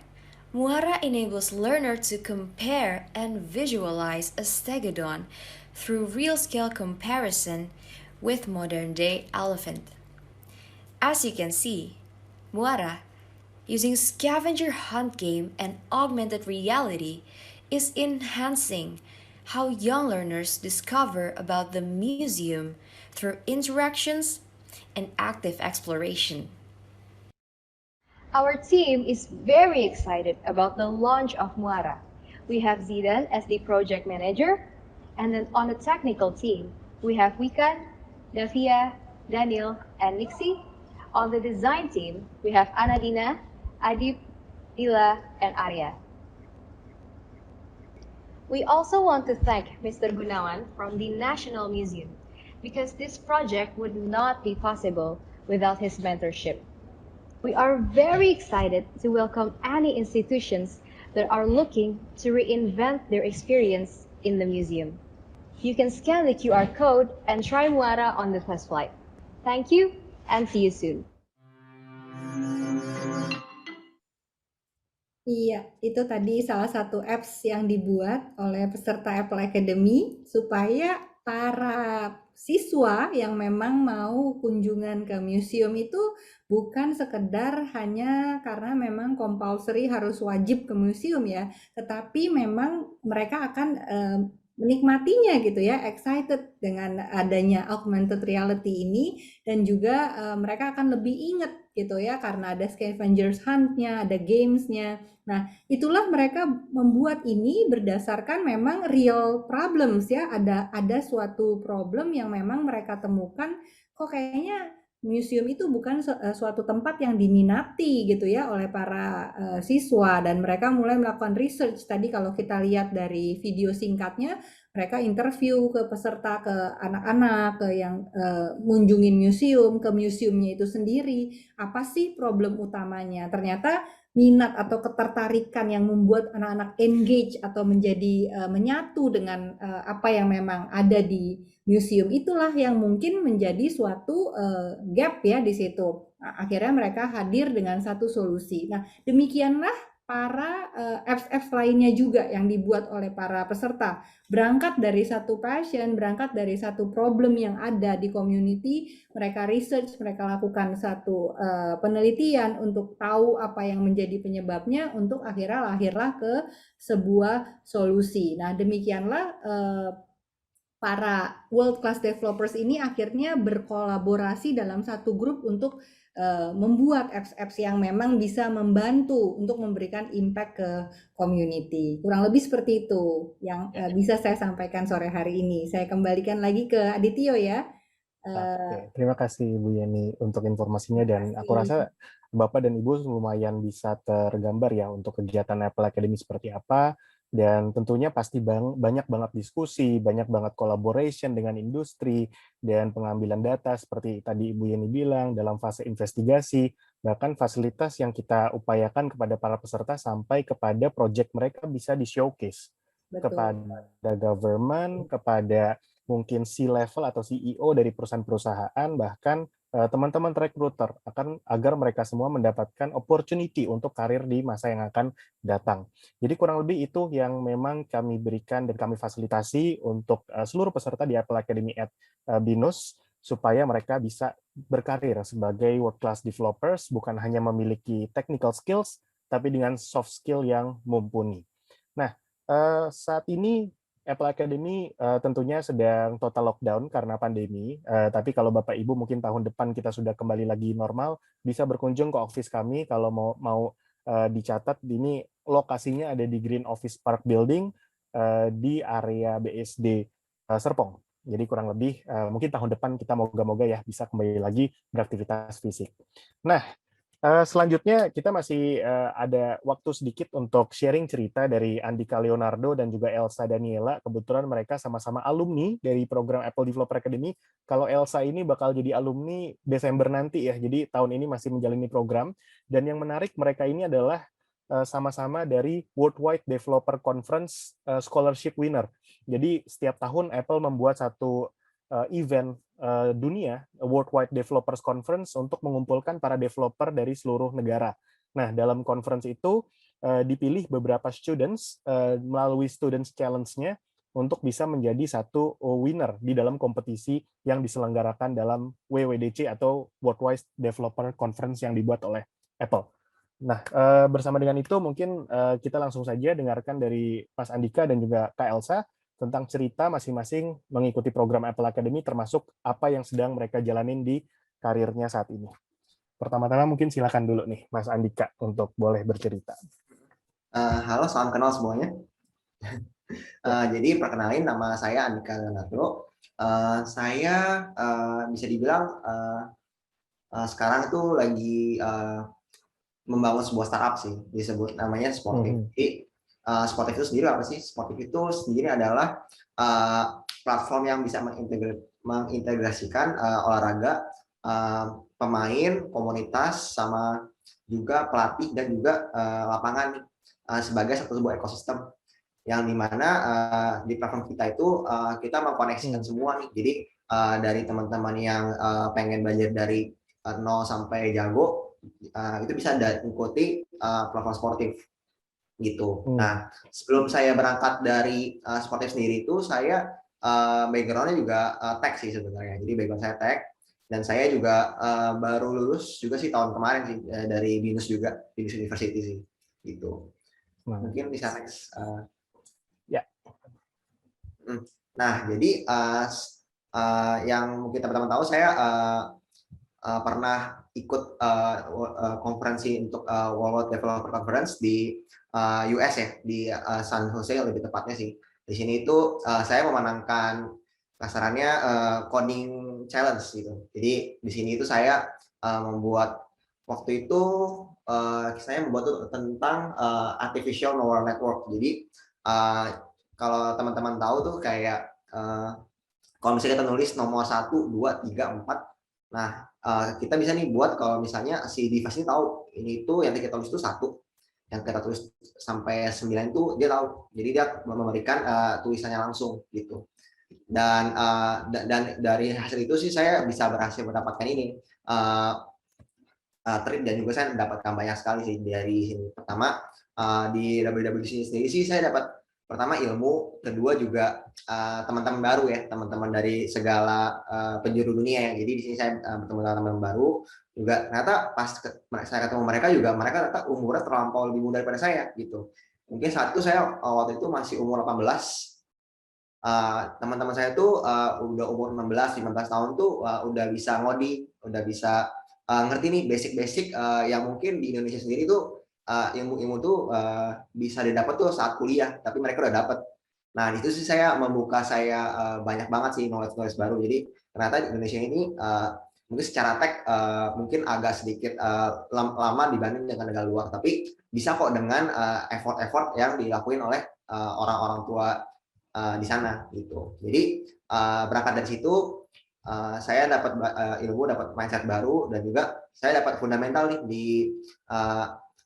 Muara enables learners to compare and visualize a stegodon through real-scale comparison with modern-day elephant. As you can see, Muara, using scavenger hunt game and augmented reality, is enhancing how young learners discover about the museum through interactions and active exploration. Our team is very excited about the launch of Muara. We have Zidan as the project manager, and then on the technical team, we have Wikan, Davia, Daniel, and Nixie. On the design team, we have Anadina, Adib, Dila, and Arya. We also want to thank Mr. Gunawan from the National Museum because this project would not be possible without his mentorship. We are very excited to welcome any institutions that are looking to reinvent their experience in the museum. You can scan the QR code and try Muara on the test flight. Thank you and see you soon. Iya, itu tadi salah satu apps yang dibuat oleh peserta Apple Academy supaya para siswa yang memang mau kunjungan ke museum itu bukan sekedar hanya karena memang compulsory harus wajib ke museum ya, tetapi memang mereka akan menikmatinya gitu ya, excited dengan adanya augmented reality ini dan juga mereka akan lebih ingat gitu ya karena ada scavengers hunt-nya, ada games-nya. Nah, itulah mereka membuat ini berdasarkan memang real problems ya, ada suatu problem yang memang mereka temukan kok kayaknya museum itu bukan suatu tempat yang diminati gitu ya oleh para siswa dan mereka mulai melakukan research. Tadi kalau kita lihat dari video singkatnya, mereka interview ke peserta, ke anak-anak, ke yang ngunjungin museum, ke museumnya itu sendiri. Apa sih problem utamanya? Ternyata minat atau ketertarikan yang membuat anak-anak engage atau menjadi menyatu dengan apa yang memang ada di museum itulah yang mungkin menjadi suatu gap ya di situ. Nah, akhirnya mereka hadir dengan satu solusi. Nah, demikianlah para apps-apps lainnya juga yang dibuat oleh para peserta. Berangkat dari satu passion, berangkat dari satu problem yang ada di community, mereka research, mereka lakukan satu penelitian untuk tahu apa yang menjadi penyebabnya, untuk akhirnya lahirlah ke sebuah solusi. Nah, demikianlah para world class developers ini akhirnya berkolaborasi dalam satu grup untuk membuat apps-apps yang memang bisa membantu untuk memberikan impact ke community. Kurang lebih seperti itu yang bisa saya sampaikan sore hari ini. Saya kembalikan lagi ke Adityo ya. Oke, terima kasih Bu Yeni untuk informasinya, dan aku rasa Bapak dan Ibu lumayan bisa tergambar ya untuk kegiatan Apple Academy seperti apa, dan tentunya pasti banyak banget diskusi, banyak banget collaboration dengan industri, dan pengambilan data seperti tadi Ibu Yeni bilang dalam fase investigasi, bahkan fasilitas yang kita upayakan kepada para peserta sampai kepada project mereka bisa di-showcase kepada government, kepada mungkin C-level atau CEO dari perusahaan-perusahaan, bahkan teman-teman recruiter agar mereka semua mendapatkan opportunity untuk karir di masa yang akan datang. Jadi kurang lebih itu yang memang kami berikan dan kami fasilitasi untuk seluruh peserta di Apple Academy at BINUS, supaya mereka bisa berkarir sebagai world class developers, bukan hanya memiliki technical skills, tapi dengan soft skill yang mumpuni. Nah, saat ini Apple Academy tentunya sedang total lockdown karena pandemi, tapi kalau Bapak Ibu mungkin tahun depan kita sudah kembali lagi normal, bisa berkunjung ke office kami kalau mau dicatat. Ini lokasinya ada di Green Office Park Building di area BSD Serpong. Jadi kurang lebih mungkin tahun depan kita moga-moga ya bisa kembali lagi beraktivitas fisik. Nah, selanjutnya kita masih ada waktu sedikit untuk sharing cerita dari Andika Leonardo dan juga Elsa Daniela. Kebetulan mereka sama-sama alumni dari program Apple Developer Academy. Kalau Elsa ini bakal jadi alumni Desember nanti ya, jadi tahun ini masih menjalani program. Dan yang menarik, mereka ini adalah sama-sama dari Worldwide Developer Conference Scholarship Winner. Jadi setiap tahun Apple membuat satu event dunia, Worldwide Developers Conference, untuk mengumpulkan para developer dari seluruh negara. Nah, dalam conference itu dipilih beberapa students melalui Students Challenge-nya untuk bisa menjadi satu winner di dalam kompetisi yang diselenggarakan dalam WWDC atau Worldwide Developer Conference yang dibuat oleh Apple. Nah, bersama dengan itu mungkin kita langsung saja dengarkan dari Mas Andika dan juga Kak Elsa tentang cerita masing-masing mengikuti program Apple Academy, termasuk apa yang sedang mereka jalanin di karirnya saat ini. Pertama-tama mungkin silakan dulu nih Mas Andika untuk boleh bercerita. Halo, salam kenal semuanya. Jadi perkenalin, nama saya Andika Leonardo. Saya bisa dibilang sekarang itu lagi membangun sebuah startup sih, disebut namanya Sportif. Jadi Sportif itu sendiri apa sih? Sportif itu sendiri adalah platform yang bisa mengintegrasikan olahraga, pemain, komunitas, sama juga pelatih dan juga lapangan sebagai satu sebuah ekosistem yang dimana di platform kita itu kita mengkoneksikan semua nih. Jadi dari teman-teman yang pengen belajar dari 0 sampai jago itu bisa mengikuti platform Sportif gitu. Nah, sebelum saya berangkat dari Sportif sendiri itu saya background-nya juga tech sih sebenarnya. Jadi background saya tech, dan saya juga baru lulus juga sih tahun kemarin sih dari BINUS juga, BINUS University sih gitu. Mungkin bisa next. Ya. Nah, jadi yang mungkin teman-teman tahu, saya pernah ikut konferensi untuk World Developer Conference di US ya, di San Jose lebih tepatnya sih. Di sini itu saya memenangkan kasarannya coding challenge gitu. Jadi di sini itu saya membuat, waktu itu saya membuat tentang artificial neural network. Jadi kalau teman-teman tahu tuh kayak kalau misalnya kita nulis nomor 1, 2, 3, 4, nah kita bisa nih buat, kalau misalnya si device ini tahu ini tuh yang kita tulis itu 1, yang kita tulis sampai 9 itu dia tahu. Jadi dia memberikan tulisannya langsung gitu. Dan dari hasil itu sih saya bisa berhasil mendapatkan ini trip, dan juga saya mendapatkan banyak sekali sih dari sini. Pertama di WWDC sendiri sih saya dapat pertama ilmu, kedua juga teman-teman baru ya, teman-teman dari segala penjuru dunia ya. Jadi di sini saya bertemu dengan teman-teman baru juga. Ternyata pas saya ketemu mereka juga, mereka ternyata umurnya terlampau lebih muda daripada saya gitu. Mungkin saat itu saya waktu itu masih umur 18. Teman-teman saya tuh udah umur 16-15 tahun tuh udah bisa ngoding, udah bisa ngerti nih basic-basic yang mungkin di Indonesia sendiri tuh ilmu-ilmu tuh bisa didapat tuh saat kuliah, tapi mereka udah dapat. Nah, itu sih saya membuka saya banyak banget sih knowledge baru. Jadi ternyata di Indonesia ini mungkin secara tech mungkin agak sedikit lama dibanding dengan negara luar, tapi bisa kok dengan effort-effort yang dilakuin oleh orang-orang tua di sana gitu. Jadi berangkat dari situ saya dapat ilmu, dapat mindset baru, dan juga saya dapat fundamental nih di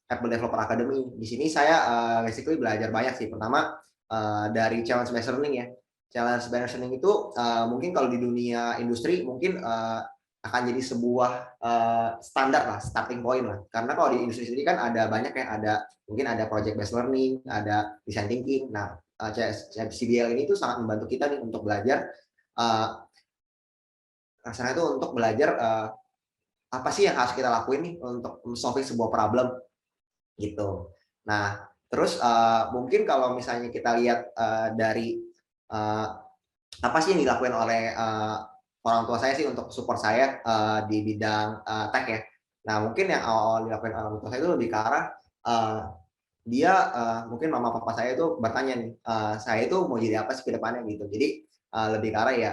Apple Developer Academy. Di sini saya basically belajar banyak sih. Pertama dari challenge based learning ya. Challenge based learning itu mungkin kalau di dunia industri mungkin akan jadi sebuah standar lah, starting point lah. Karena kalau di industri sendiri kan ada banyak ya, mungkin ada project based learning, ada design thinking. Nah, CBL ini tuh sangat membantu kita nih untuk belajar rasanya itu untuk belajar apa sih yang harus kita lakuin nih untuk solving sebuah problem gitu. Nah, terus mungkin kalau misalnya kita lihat dari apa sih yang dilakuin oleh orang tua saya sih untuk support saya di bidang tech ya. Nah, mungkin yang awal dilakuin orang tua saya itu lebih ke arah dia mungkin mama papa saya itu bertanya nih, saya itu mau jadi apa sih ke depannya gitu. Jadi lebih ke arah ya,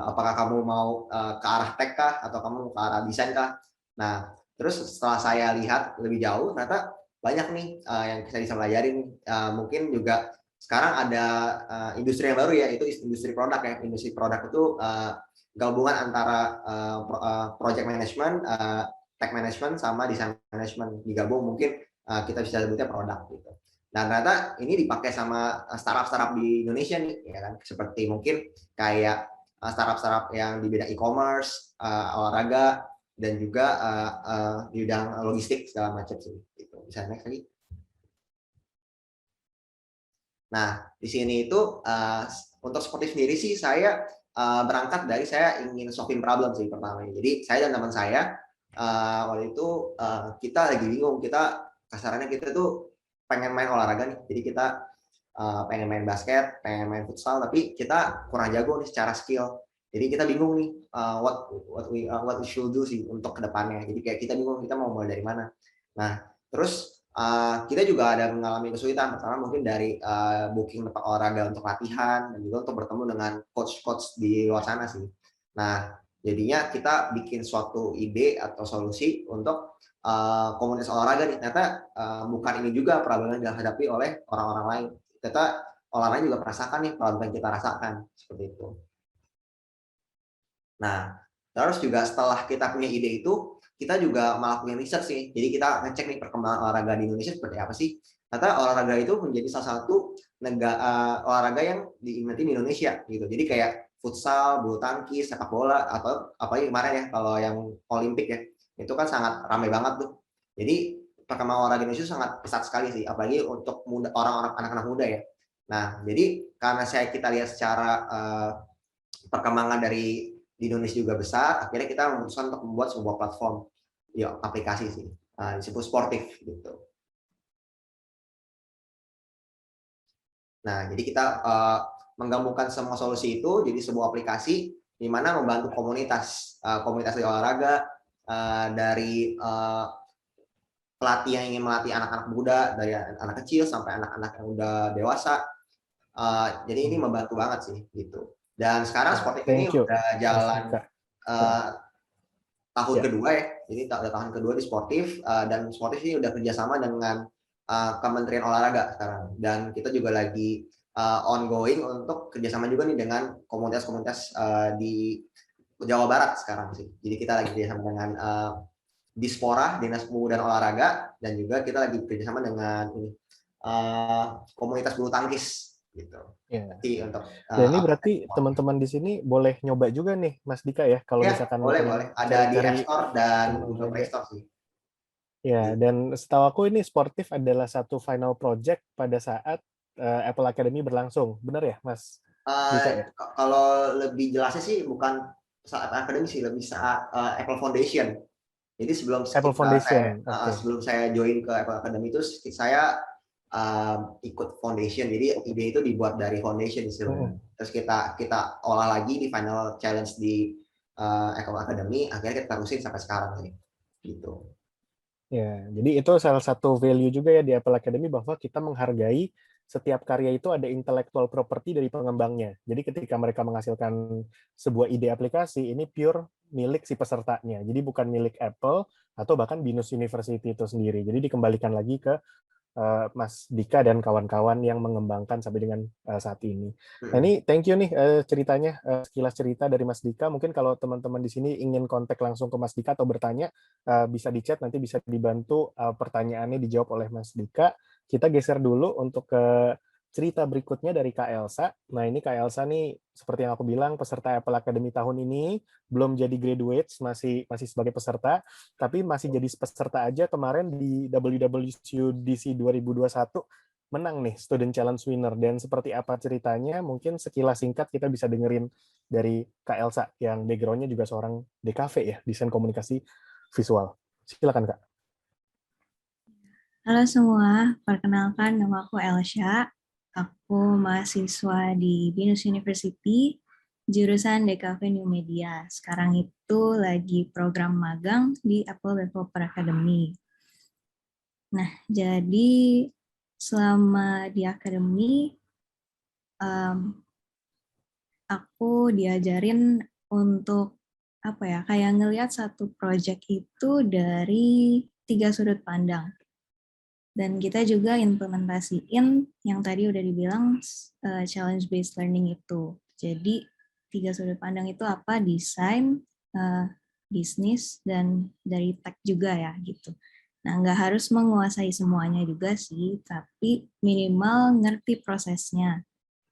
apakah kamu mau ke arah tech kah atau kamu ke arah desain kah? Nah, terus setelah saya lihat lebih jauh, ternyata banyak nih yang saya bisa pelajarin. Mungkin juga sekarang ada industri yang baru ya, itu industri produk ya. Industri produk itu gabungan antara project management, tech management, sama design management digabung. Mungkin kita bisa sebutnya produk gitu. Dan ternyata ini dipakai sama startup-startup di Indonesia nih, ya kan? Seperti mungkin kayak startup-startup yang di bidang e-commerce, olahraga, dan juga di bidang logistik segala macam sih. Gitu. Bisa next lagi. Nah, di sini itu untuk sportif sendiri sih saya berangkat dari saya ingin solving problem sih pertama. Jadi saya dan teman saya waktu itu kita lagi bingung, kasarannya kita tuh pengen main olahraga nih, jadi kita pengen main basket, pengen main futsal, tapi kita kurang jago nih secara skill. Jadi kita bingung nih what we should do sih untuk kedepannya. Jadi kayak kita bingung kita mau mulai dari mana. Nah, terus kita juga ada mengalami kesulitan. Pertama mungkin dari booking tempat olahraga untuk latihan, dan juga untuk bertemu dengan coach-coach di luar sana sih. Nah, jadinya kita bikin suatu ide atau solusi untuk komunitas olahraga nih. Ternyata bukan ini juga problem yang dihadapi oleh orang-orang lain. Ternyata olahraga juga merasakan nih problem yang kita rasakan, seperti itu. Nah, terus juga setelah kita punya ide itu, kita juga melakukan riset sih. Jadi kita ngecek nih perkembangan olahraga di Indonesia seperti apa sih. Ternyata olahraga itu menjadi salah satu olahraga yang diminati di Indonesia gitu. Jadi kayak futsal, bulu tangkis, sepak bola, atau apalagi kemarin ya kalau yang Olimpik ya, itu kan sangat ramai banget tuh. Jadi perkembangan olahraga Indonesia sangat pesat sekali sih, apalagi untuk orang-orang anak-anak muda ya. Nah, jadi karena kita lihat secara perkembangan di Indonesia juga besar, akhirnya kita memutuskan untuk membuat sebuah platform ya aplikasi sih, disebut Sportif gitu. Nah, jadi kita menggabungkan semua solusi itu jadi sebuah aplikasi di mana membantu komunitas di olahraga, dari pelatih yang ingin melatih anak-anak muda, dari anak kecil sampai anak-anak yang udah dewasa. Jadi ini membantu banget sih gitu. Dan sekarang Sportif ini udah jalan tahun kedua ya, jadi udah tahun kedua di Sportif, dan Sportif ini udah kerjasama dengan Kementerian Olahraga sekarang, dan kita juga lagi ongoing untuk kerjasama juga nih dengan komunitas-komunitas di Jawa Barat sekarang sih. Jadi kita lagi kerjasama dengan Dispora, Dinas Pemuda dan Olahraga, dan juga kita lagi kerjasama dengan komunitas bulu tangkis gitu. Ya. Untuk dan ini berarti teman-teman di sini boleh nyoba juga nih, Mas Dika ya, kalau ya, misalkan boleh. Ada di App Store dan Google Play Store sih. Ya, dan setahu aku ini Sportif adalah satu final project pada saat Apple Academy berlangsung, benar ya, Mas Dika ya? Kalau lebih jelasnya sih bukan saat Academy sih, lebih saat Apple Foundation. Jadi sebelum saya join ke Apple Academy itu saya ikut foundation, jadi ide itu dibuat dari foundation istilahnya. Terus kita olah lagi di final challenge di Apple Academy, akhirnya kita terusin sampai sekarang nih. gitu. Ya, jadi itu salah satu value juga ya di Apple Academy bahwa kita menghargai setiap karya itu ada intellectual property dari pengembangnya. Jadi ketika mereka menghasilkan sebuah ide aplikasi, ini pure milik si pesertanya. Jadi bukan milik Apple atau bahkan Binus University itu sendiri. Jadi dikembalikan lagi ke Mas Dika dan kawan-kawan yang mengembangkan sampai dengan saat ini. Nah ini thank you nih ceritanya, sekilas cerita dari Mas Dika. Mungkin kalau teman-teman di sini ingin kontak langsung ke Mas Dika atau bertanya, bisa di chat, nanti bisa dibantu pertanyaannya dijawab oleh Mas Dika. Kita geser dulu untuk ke cerita berikutnya dari Kak Elsa. Nah ini Kak Elsa nih, seperti yang aku bilang, peserta Apple Academy tahun ini, belum jadi graduates, masih sebagai peserta, tapi masih jadi peserta aja kemarin di WWDC 2021 menang nih Student Challenge Winner. Dan seperti apa ceritanya, mungkin sekilas singkat kita bisa dengerin dari Kak Elsa yang background-nya juga seorang DKV ya, desain komunikasi visual. Silakan Kak. Halo semua, perkenalkan nama aku Elsha. Aku mahasiswa di Binus University, jurusan DKV New Media. Sekarang itu lagi program magang di Apple Developer Academy. Nah, jadi selama di Academy, aku diajarin untuk kayak ngelihat satu project itu dari 3 sudut pandang. Dan kita juga implementasiin yang tadi udah dibilang challenge based learning itu. Jadi 3 sudut pandang itu apa? Desain, bisnis, dan dari tech juga ya gitu. Nah, nggak harus menguasai semuanya juga sih, tapi minimal ngerti prosesnya.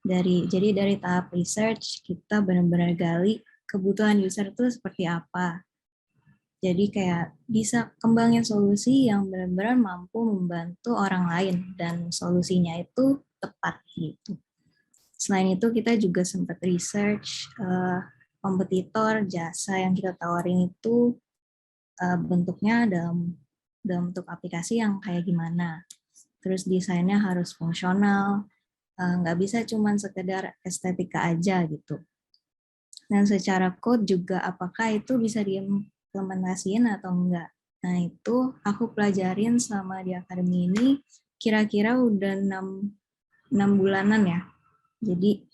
Jadi dari tahap research kita benar-benar gali kebutuhan user itu seperti apa. Jadi kayak bisa kembangin solusi yang benar-benar mampu membantu orang lain dan solusinya itu tepat gitu. Selain itu kita juga sempat research kompetitor jasa yang kita tawarin itu bentuknya dalam bentuk aplikasi yang kayak gimana. Terus desainnya harus fungsional, nggak bisa cuma sekedar estetika aja gitu. Dan secara code juga apakah itu bisa implementasiin atau enggak. Nah itu aku pelajarin selama di akademi ini kira-kira udah 6 bulanan ya. Jadi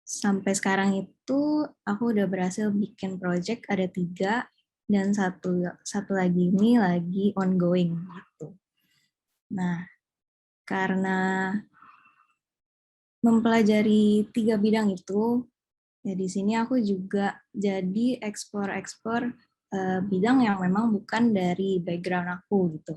sampai sekarang itu aku udah berhasil bikin project ada 3 dan satu lagi ini lagi ongoing gitu. Nah karena mempelajari 3 bidang itu, ya di sini aku juga jadi ekspor bidang yang memang bukan dari background aku gitu.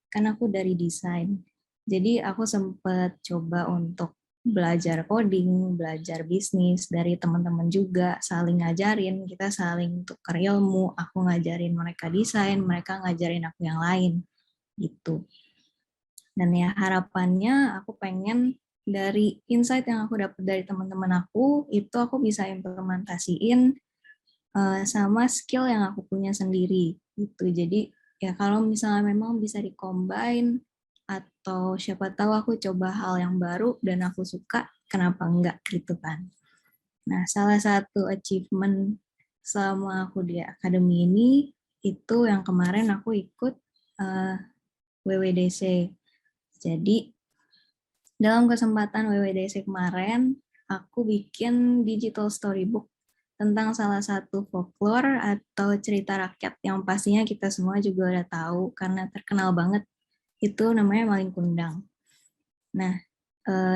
Kan aku dari desain. Jadi aku sempat coba untuk belajar coding, belajar bisnis dari teman-teman juga, saling ngajarin, kita saling tukar ilmu, aku ngajarin mereka desain, mereka ngajarin aku yang lain gitu. Dan ya harapannya aku pengen dari insight yang aku dapat dari teman-teman aku, itu aku bisa implementasiin sama skill yang aku punya sendiri. Gitu. Jadi ya kalau misalnya memang bisa di-combine, atau siapa tahu aku coba hal yang baru dan aku suka, kenapa enggak gitu kan. Nah salah satu achievement selama aku di akademi ini, itu yang kemarin aku ikut WWDC. Jadi dalam kesempatan WWDC kemarin, aku bikin digital storybook tentang salah satu folklore atau cerita rakyat yang pastinya kita semua juga udah tahu karena terkenal banget. Itu namanya Malin Kundang. Nah,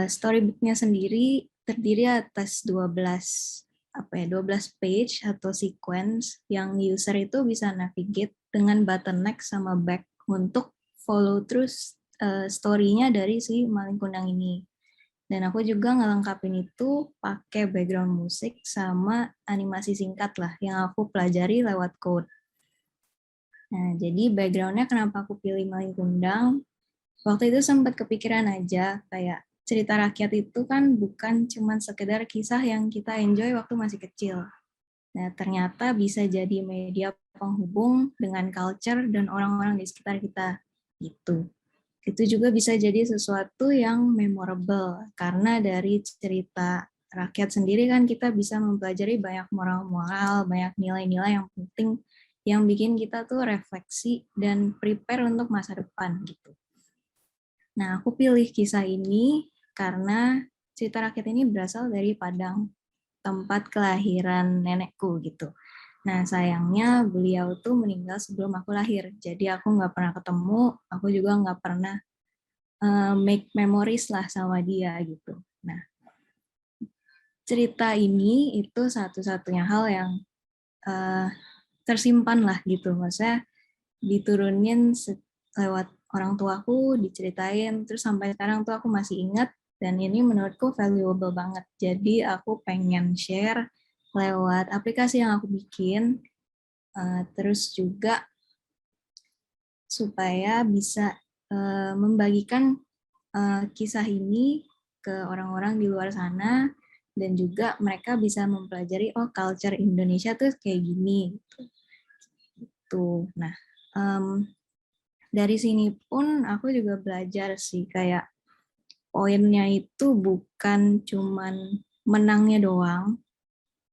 storybooknya sendiri terdiri atas 12 page atau sequence yang user itu bisa navigate dengan button next sama back untuk follow terus story-nya dari si Malin Kundang ini. Dan aku juga ngelengkapin itu pakai background musik sama animasi singkat lah yang aku pelajari lewat code. Nah, jadi background-nya kenapa aku pilih Malin Kundang? Waktu itu sempat kepikiran aja kayak cerita rakyat itu kan bukan cuma sekedar kisah yang kita enjoy waktu masih kecil. Nah, ternyata bisa jadi media penghubung dengan culture dan orang-orang di sekitar kita gitu. Itu juga bisa jadi sesuatu yang memorable karena dari cerita rakyat sendiri kan kita bisa mempelajari banyak moral-moral, banyak nilai-nilai yang penting yang bikin kita tuh refleksi dan prepare untuk masa depan gitu. Nah, aku pilih kisah ini karena cerita rakyat ini berasal dari Padang, tempat kelahiran nenekku gitu. Nah, sayangnya beliau tuh meninggal sebelum aku lahir. Jadi aku nggak pernah ketemu, aku juga nggak pernah make memories lah sama dia gitu. Nah, cerita ini itu satu-satunya hal yang tersimpan lah gitu. Maksudnya diturunin lewat orang tuaku, diceritain, terus sampai sekarang tuh aku masih ingat, dan ini menurutku valuable banget. Jadi aku pengen share lewat aplikasi yang aku bikin, terus juga supaya bisa membagikan kisah ini ke orang-orang di luar sana, dan juga mereka bisa mempelajari, oh culture Indonesia tuh kayak gini. Gitu. Nah, dari sini pun aku juga belajar sih, kayak poinnya itu bukan cuman menangnya doang,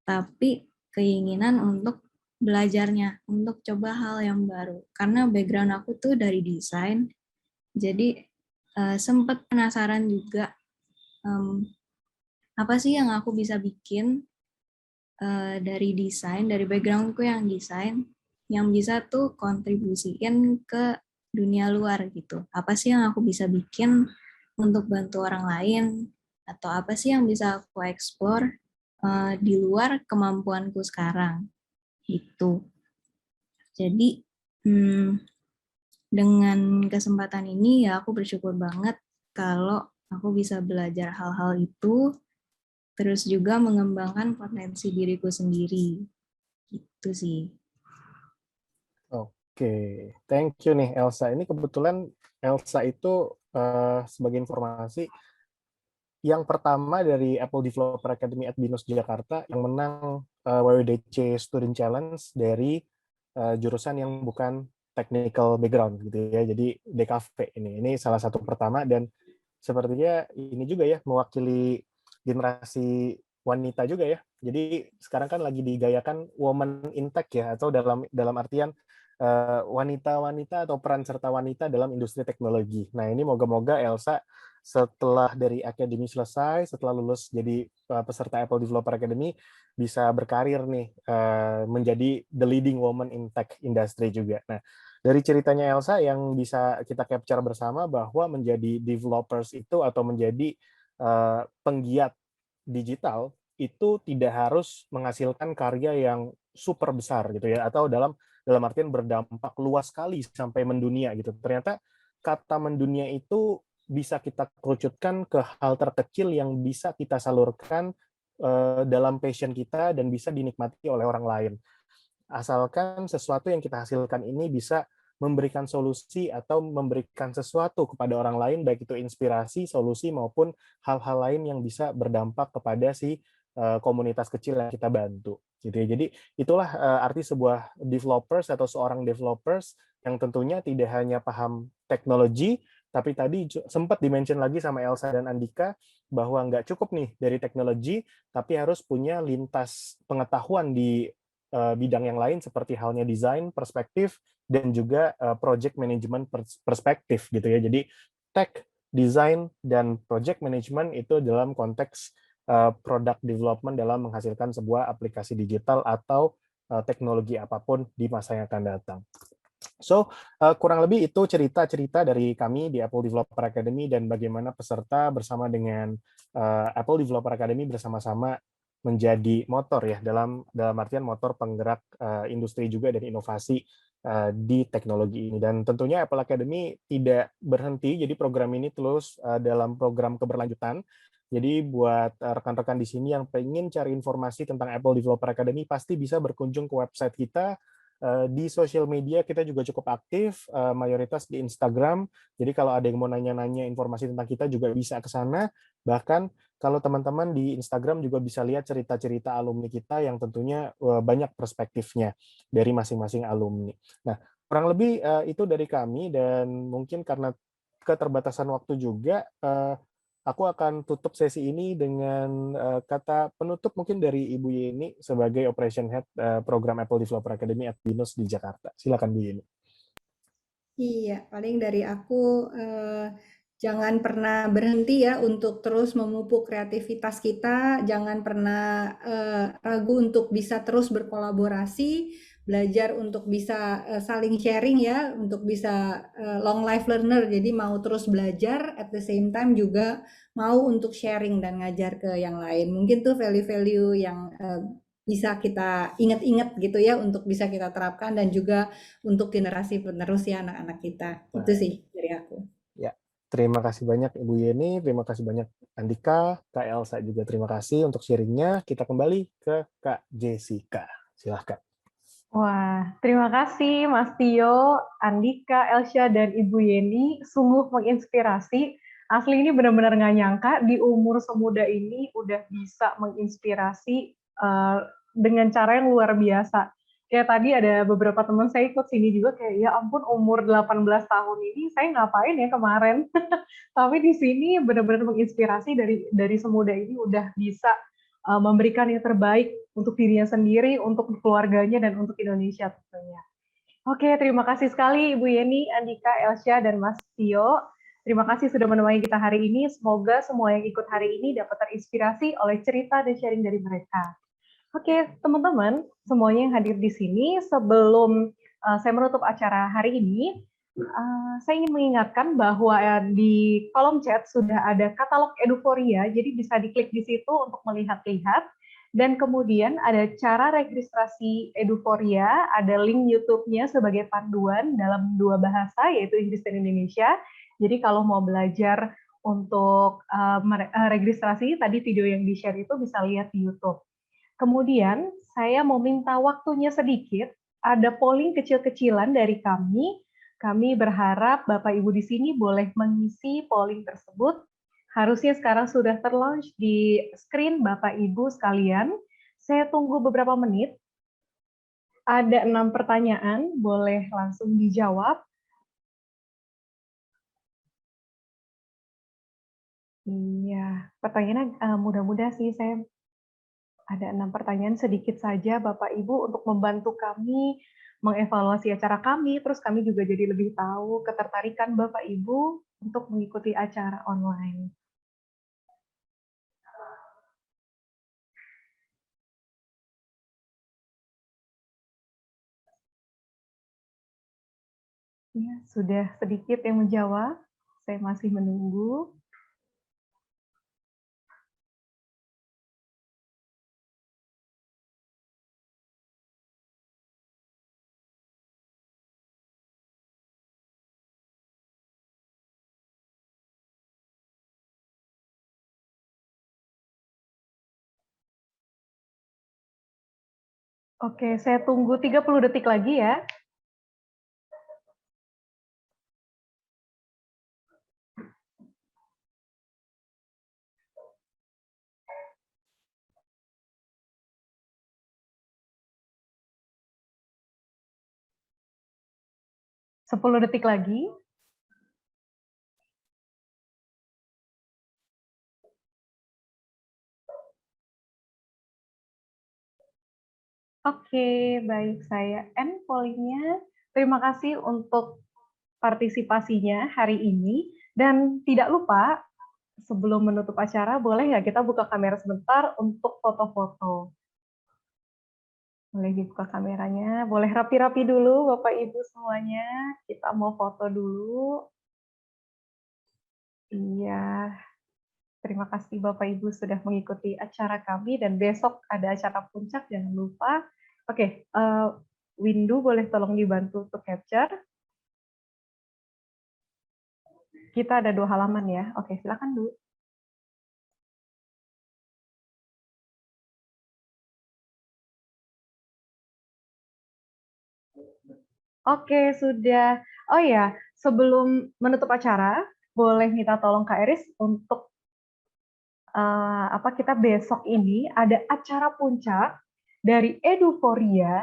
tapi keinginan untuk belajarnya, untuk coba hal yang baru. Karena background aku tuh dari desain, jadi sempat penasaran juga apa sih yang aku bisa bikin dari desain, dari backgroundku yang desain, yang bisa tuh kontribusiin ke dunia luar gitu. Apa sih yang aku bisa bikin untuk bantu orang lain, atau apa sih yang bisa aku explore di luar kemampuanku sekarang gitu. Jadi dengan kesempatan ini ya aku bersyukur banget kalau aku bisa belajar hal-hal itu, terus juga mengembangkan potensi diriku sendiri. Gitu sih. Oke, thank you nih Elsa. Ini kebetulan Elsa itu sebagai informasi yang pertama dari Apple Developer Academy at BINUS Jakarta yang menang WWDC Student Challenge dari jurusan yang bukan technical background gitu ya. Jadi DKV ini salah satu pertama, dan sepertinya ini juga ya mewakili generasi wanita juga ya. Jadi sekarang kan lagi digayakan woman in tech ya, atau dalam artian wanita-wanita atau peran serta wanita dalam industri teknologi. Nah, ini moga-moga Elsa setelah dari akademi selesai, setelah lulus jadi peserta Apple Developer Academy, bisa berkarir nih menjadi the leading woman in tech industry juga. Nah, dari ceritanya Elsa yang bisa kita capture bersama bahwa menjadi developers itu atau menjadi penggiat digital itu tidak harus menghasilkan karya yang super besar gitu ya, atau dalam artian berdampak luas sekali sampai mendunia gitu. Ternyata kata mendunia itu bisa kita kerucutkan ke hal terkecil yang bisa kita salurkan dalam passion kita dan bisa dinikmati oleh orang lain. Asalkan sesuatu yang kita hasilkan ini bisa memberikan solusi atau memberikan sesuatu kepada orang lain, baik itu inspirasi, solusi, maupun hal-hal lain yang bisa berdampak kepada si komunitas kecil yang kita bantu. Gitu ya. Jadi itulah arti sebuah developers atau seorang developers yang tentunya tidak hanya paham teknologi, tapi tadi sempat dimention lagi sama Elsa dan Andika bahwa nggak cukup nih dari teknologi, tapi harus punya lintas pengetahuan di bidang yang lain seperti halnya desain, perspektif, dan juga project management perspektif gitu ya. Jadi tech, desain, dan project management itu dalam konteks product development dalam menghasilkan sebuah aplikasi digital atau teknologi apapun di masa yang akan datang. So, kurang lebih itu cerita-cerita dari kami di Apple Developer Academy dan bagaimana peserta bersama dengan Apple Developer Academy bersama-sama menjadi motor ya, dalam artian motor penggerak industri juga dan inovasi di teknologi ini. Dan tentunya Apple Academy tidak berhenti, jadi program ini terus dalam program keberlanjutan. Jadi buat rekan-rekan di sini yang pengen cari informasi tentang Apple Developer Academy pasti bisa berkunjung ke website kita. Di sosial media kita juga cukup aktif, mayoritas di Instagram. Jadi kalau ada yang mau nanya-nanya informasi tentang kita juga bisa ke sana. Bahkan kalau teman-teman di Instagram juga bisa lihat cerita-cerita alumni kita yang tentunya banyak perspektifnya dari masing-masing alumni. Nah, kurang lebih itu dari kami, dan mungkin karena keterbatasan waktu juga, aku akan tutup sesi ini dengan kata penutup mungkin dari Ibu Yeni sebagai Operation Head Program Apple Developer Academy at BINUS di Jakarta. Silakan Bu Yeni. Iya, paling dari aku jangan pernah berhenti ya untuk terus memupuk kreativitas kita, jangan pernah ragu untuk bisa terus berkolaborasi, belajar untuk bisa saling sharing ya, untuk bisa long life learner, jadi mau terus belajar, at the same time juga mau untuk sharing dan ngajar ke yang lain. Mungkin tuh value-value yang bisa kita ingat-ingat gitu ya untuk bisa kita terapkan dan juga untuk generasi penerus ya anak-anak kita. Itu sih dari aku. Ya, terima kasih banyak Ibu Yeni, terima kasih banyak Andika, Kak Elsa juga terima kasih untuk sharingnya. Kita kembali ke Kak Jessica. Silahkan. Wah, terima kasih Mas Tio, Andika, Elsha, dan Ibu Yeni. Sungguh menginspirasi. Asli ini benar-benar nggak nyangka di umur semuda ini udah bisa menginspirasi dengan cara yang luar biasa. Kayak tadi ada beberapa teman saya ikut sini juga kayak, ya ampun umur 18 tahun ini saya ngapain ya kemarin. Tapi di sini benar-benar menginspirasi dari semuda ini udah bisa memberikan yang terbaik untuk dirinya sendiri, untuk keluarganya, dan untuk Indonesia tentunya. Oke, terima kasih sekali Ibu Yeni, Andika, Elsha, dan Mas Tio. Terima kasih sudah menemani kita hari ini. Semoga semua yang ikut hari ini dapat terinspirasi oleh cerita dan sharing dari mereka. Oke, teman-teman, semuanya yang hadir di sini, sebelum saya menutup acara hari ini, saya ingin mengingatkan bahwa di kolom chat sudah ada katalog Eduforia, jadi bisa diklik di situ untuk melihat-lihat. Dan kemudian ada cara registrasi Eduforia, ada link YouTube-nya sebagai panduan dalam 2 bahasa, yaitu Inggris dan Indonesia. Jadi kalau mau belajar untuk registrasi, tadi video yang di-share itu bisa lihat di YouTube. Kemudian saya mau minta waktunya sedikit, ada polling kecil-kecilan dari kami. Kami berharap Bapak Ibu di sini boleh mengisi polling tersebut. Harusnya sekarang sudah terlaunch di screen Bapak Ibu sekalian. Saya tunggu beberapa menit. Ada 6 pertanyaan, boleh langsung dijawab. Iya, pertanyaannya mudah-mudah sih, saya ada 6 pertanyaan sedikit saja Bapak Ibu untuk membantu kami mengevaluasi acara kami, terus kami juga jadi lebih tahu ketertarikan Bapak Ibu untuk mengikuti acara online. Ya, sudah sedikit yang menjawab, saya masih menunggu. Oke, saya tunggu 30 detik lagi ya. Sepuluh detik lagi. Oke, baik, saya end pollingnya. Terima kasih untuk partisipasinya hari ini. Dan tidak lupa, sebelum menutup acara, boleh nggak kita buka kamera sebentar untuk foto-foto? Boleh dibuka kameranya, boleh rapi-rapi dulu Bapak Ibu semuanya. Kita mau foto dulu. Iya, terima kasih Bapak Ibu sudah mengikuti acara kami, dan besok ada acara puncak, jangan lupa. Oke, Windu boleh tolong dibantu untuk capture. Kita ada 2 halaman ya. Oke, silakan Du. Oke, sudah. Oh ya, sebelum menutup acara, boleh minta tolong Kak Eris untuk kita besok ini ada acara puncak dari Eduforia,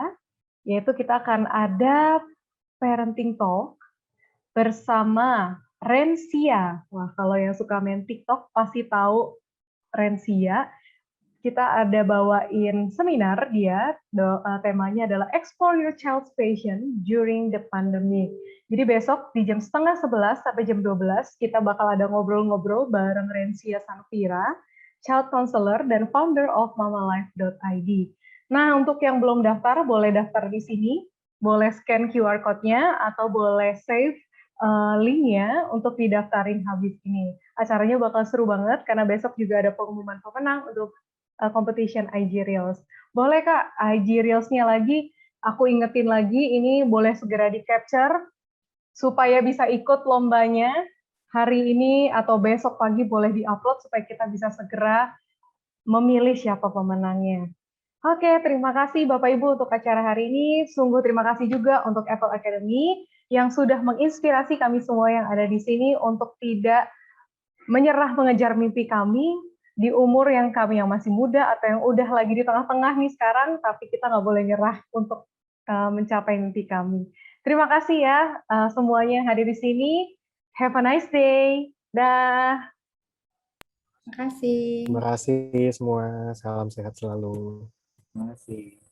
yaitu kita akan ada parenting talk bersama Rensia. Wah, kalau yang suka main TikTok pasti tahu Rensia. Kita ada bawain seminar dia, temanya adalah Explore Your Child's Passion During the Pandemic. Jadi besok di jam 10:30 sampai jam 12 kita bakal ada ngobrol-ngobrol bareng Rensia Sanvira, Child Counselor dan founder of mamalife.id. Nah, untuk yang belum daftar, boleh daftar di sini, boleh scan QR code-nya atau boleh save link-nya untuk didaftarin habis ini. Acaranya bakal seru banget karena besok juga ada pengumuman pemenang untuk competition IG Reels. Boleh Kak, IG Reels-nya lagi, aku ingetin lagi, ini boleh segera di-capture supaya bisa ikut lombanya hari ini atau besok pagi boleh di-upload supaya kita bisa segera memilih siapa pemenangnya. Oke, terima kasih Bapak Ibu untuk acara hari ini. Sungguh terima kasih juga untuk Apple Academy yang sudah menginspirasi kami semua yang ada di sini untuk tidak menyerah mengejar mimpi kami di umur yang kami yang masih muda atau yang udah lagi di tengah-tengah nih sekarang, tapi kita nggak boleh nyerah untuk mencapai mimpi kami. Terima kasih ya semuanya yang hadir di sini. Have a nice day. Dah. Terima kasih. Terima kasih semua. Salam sehat selalu. Terima kasih.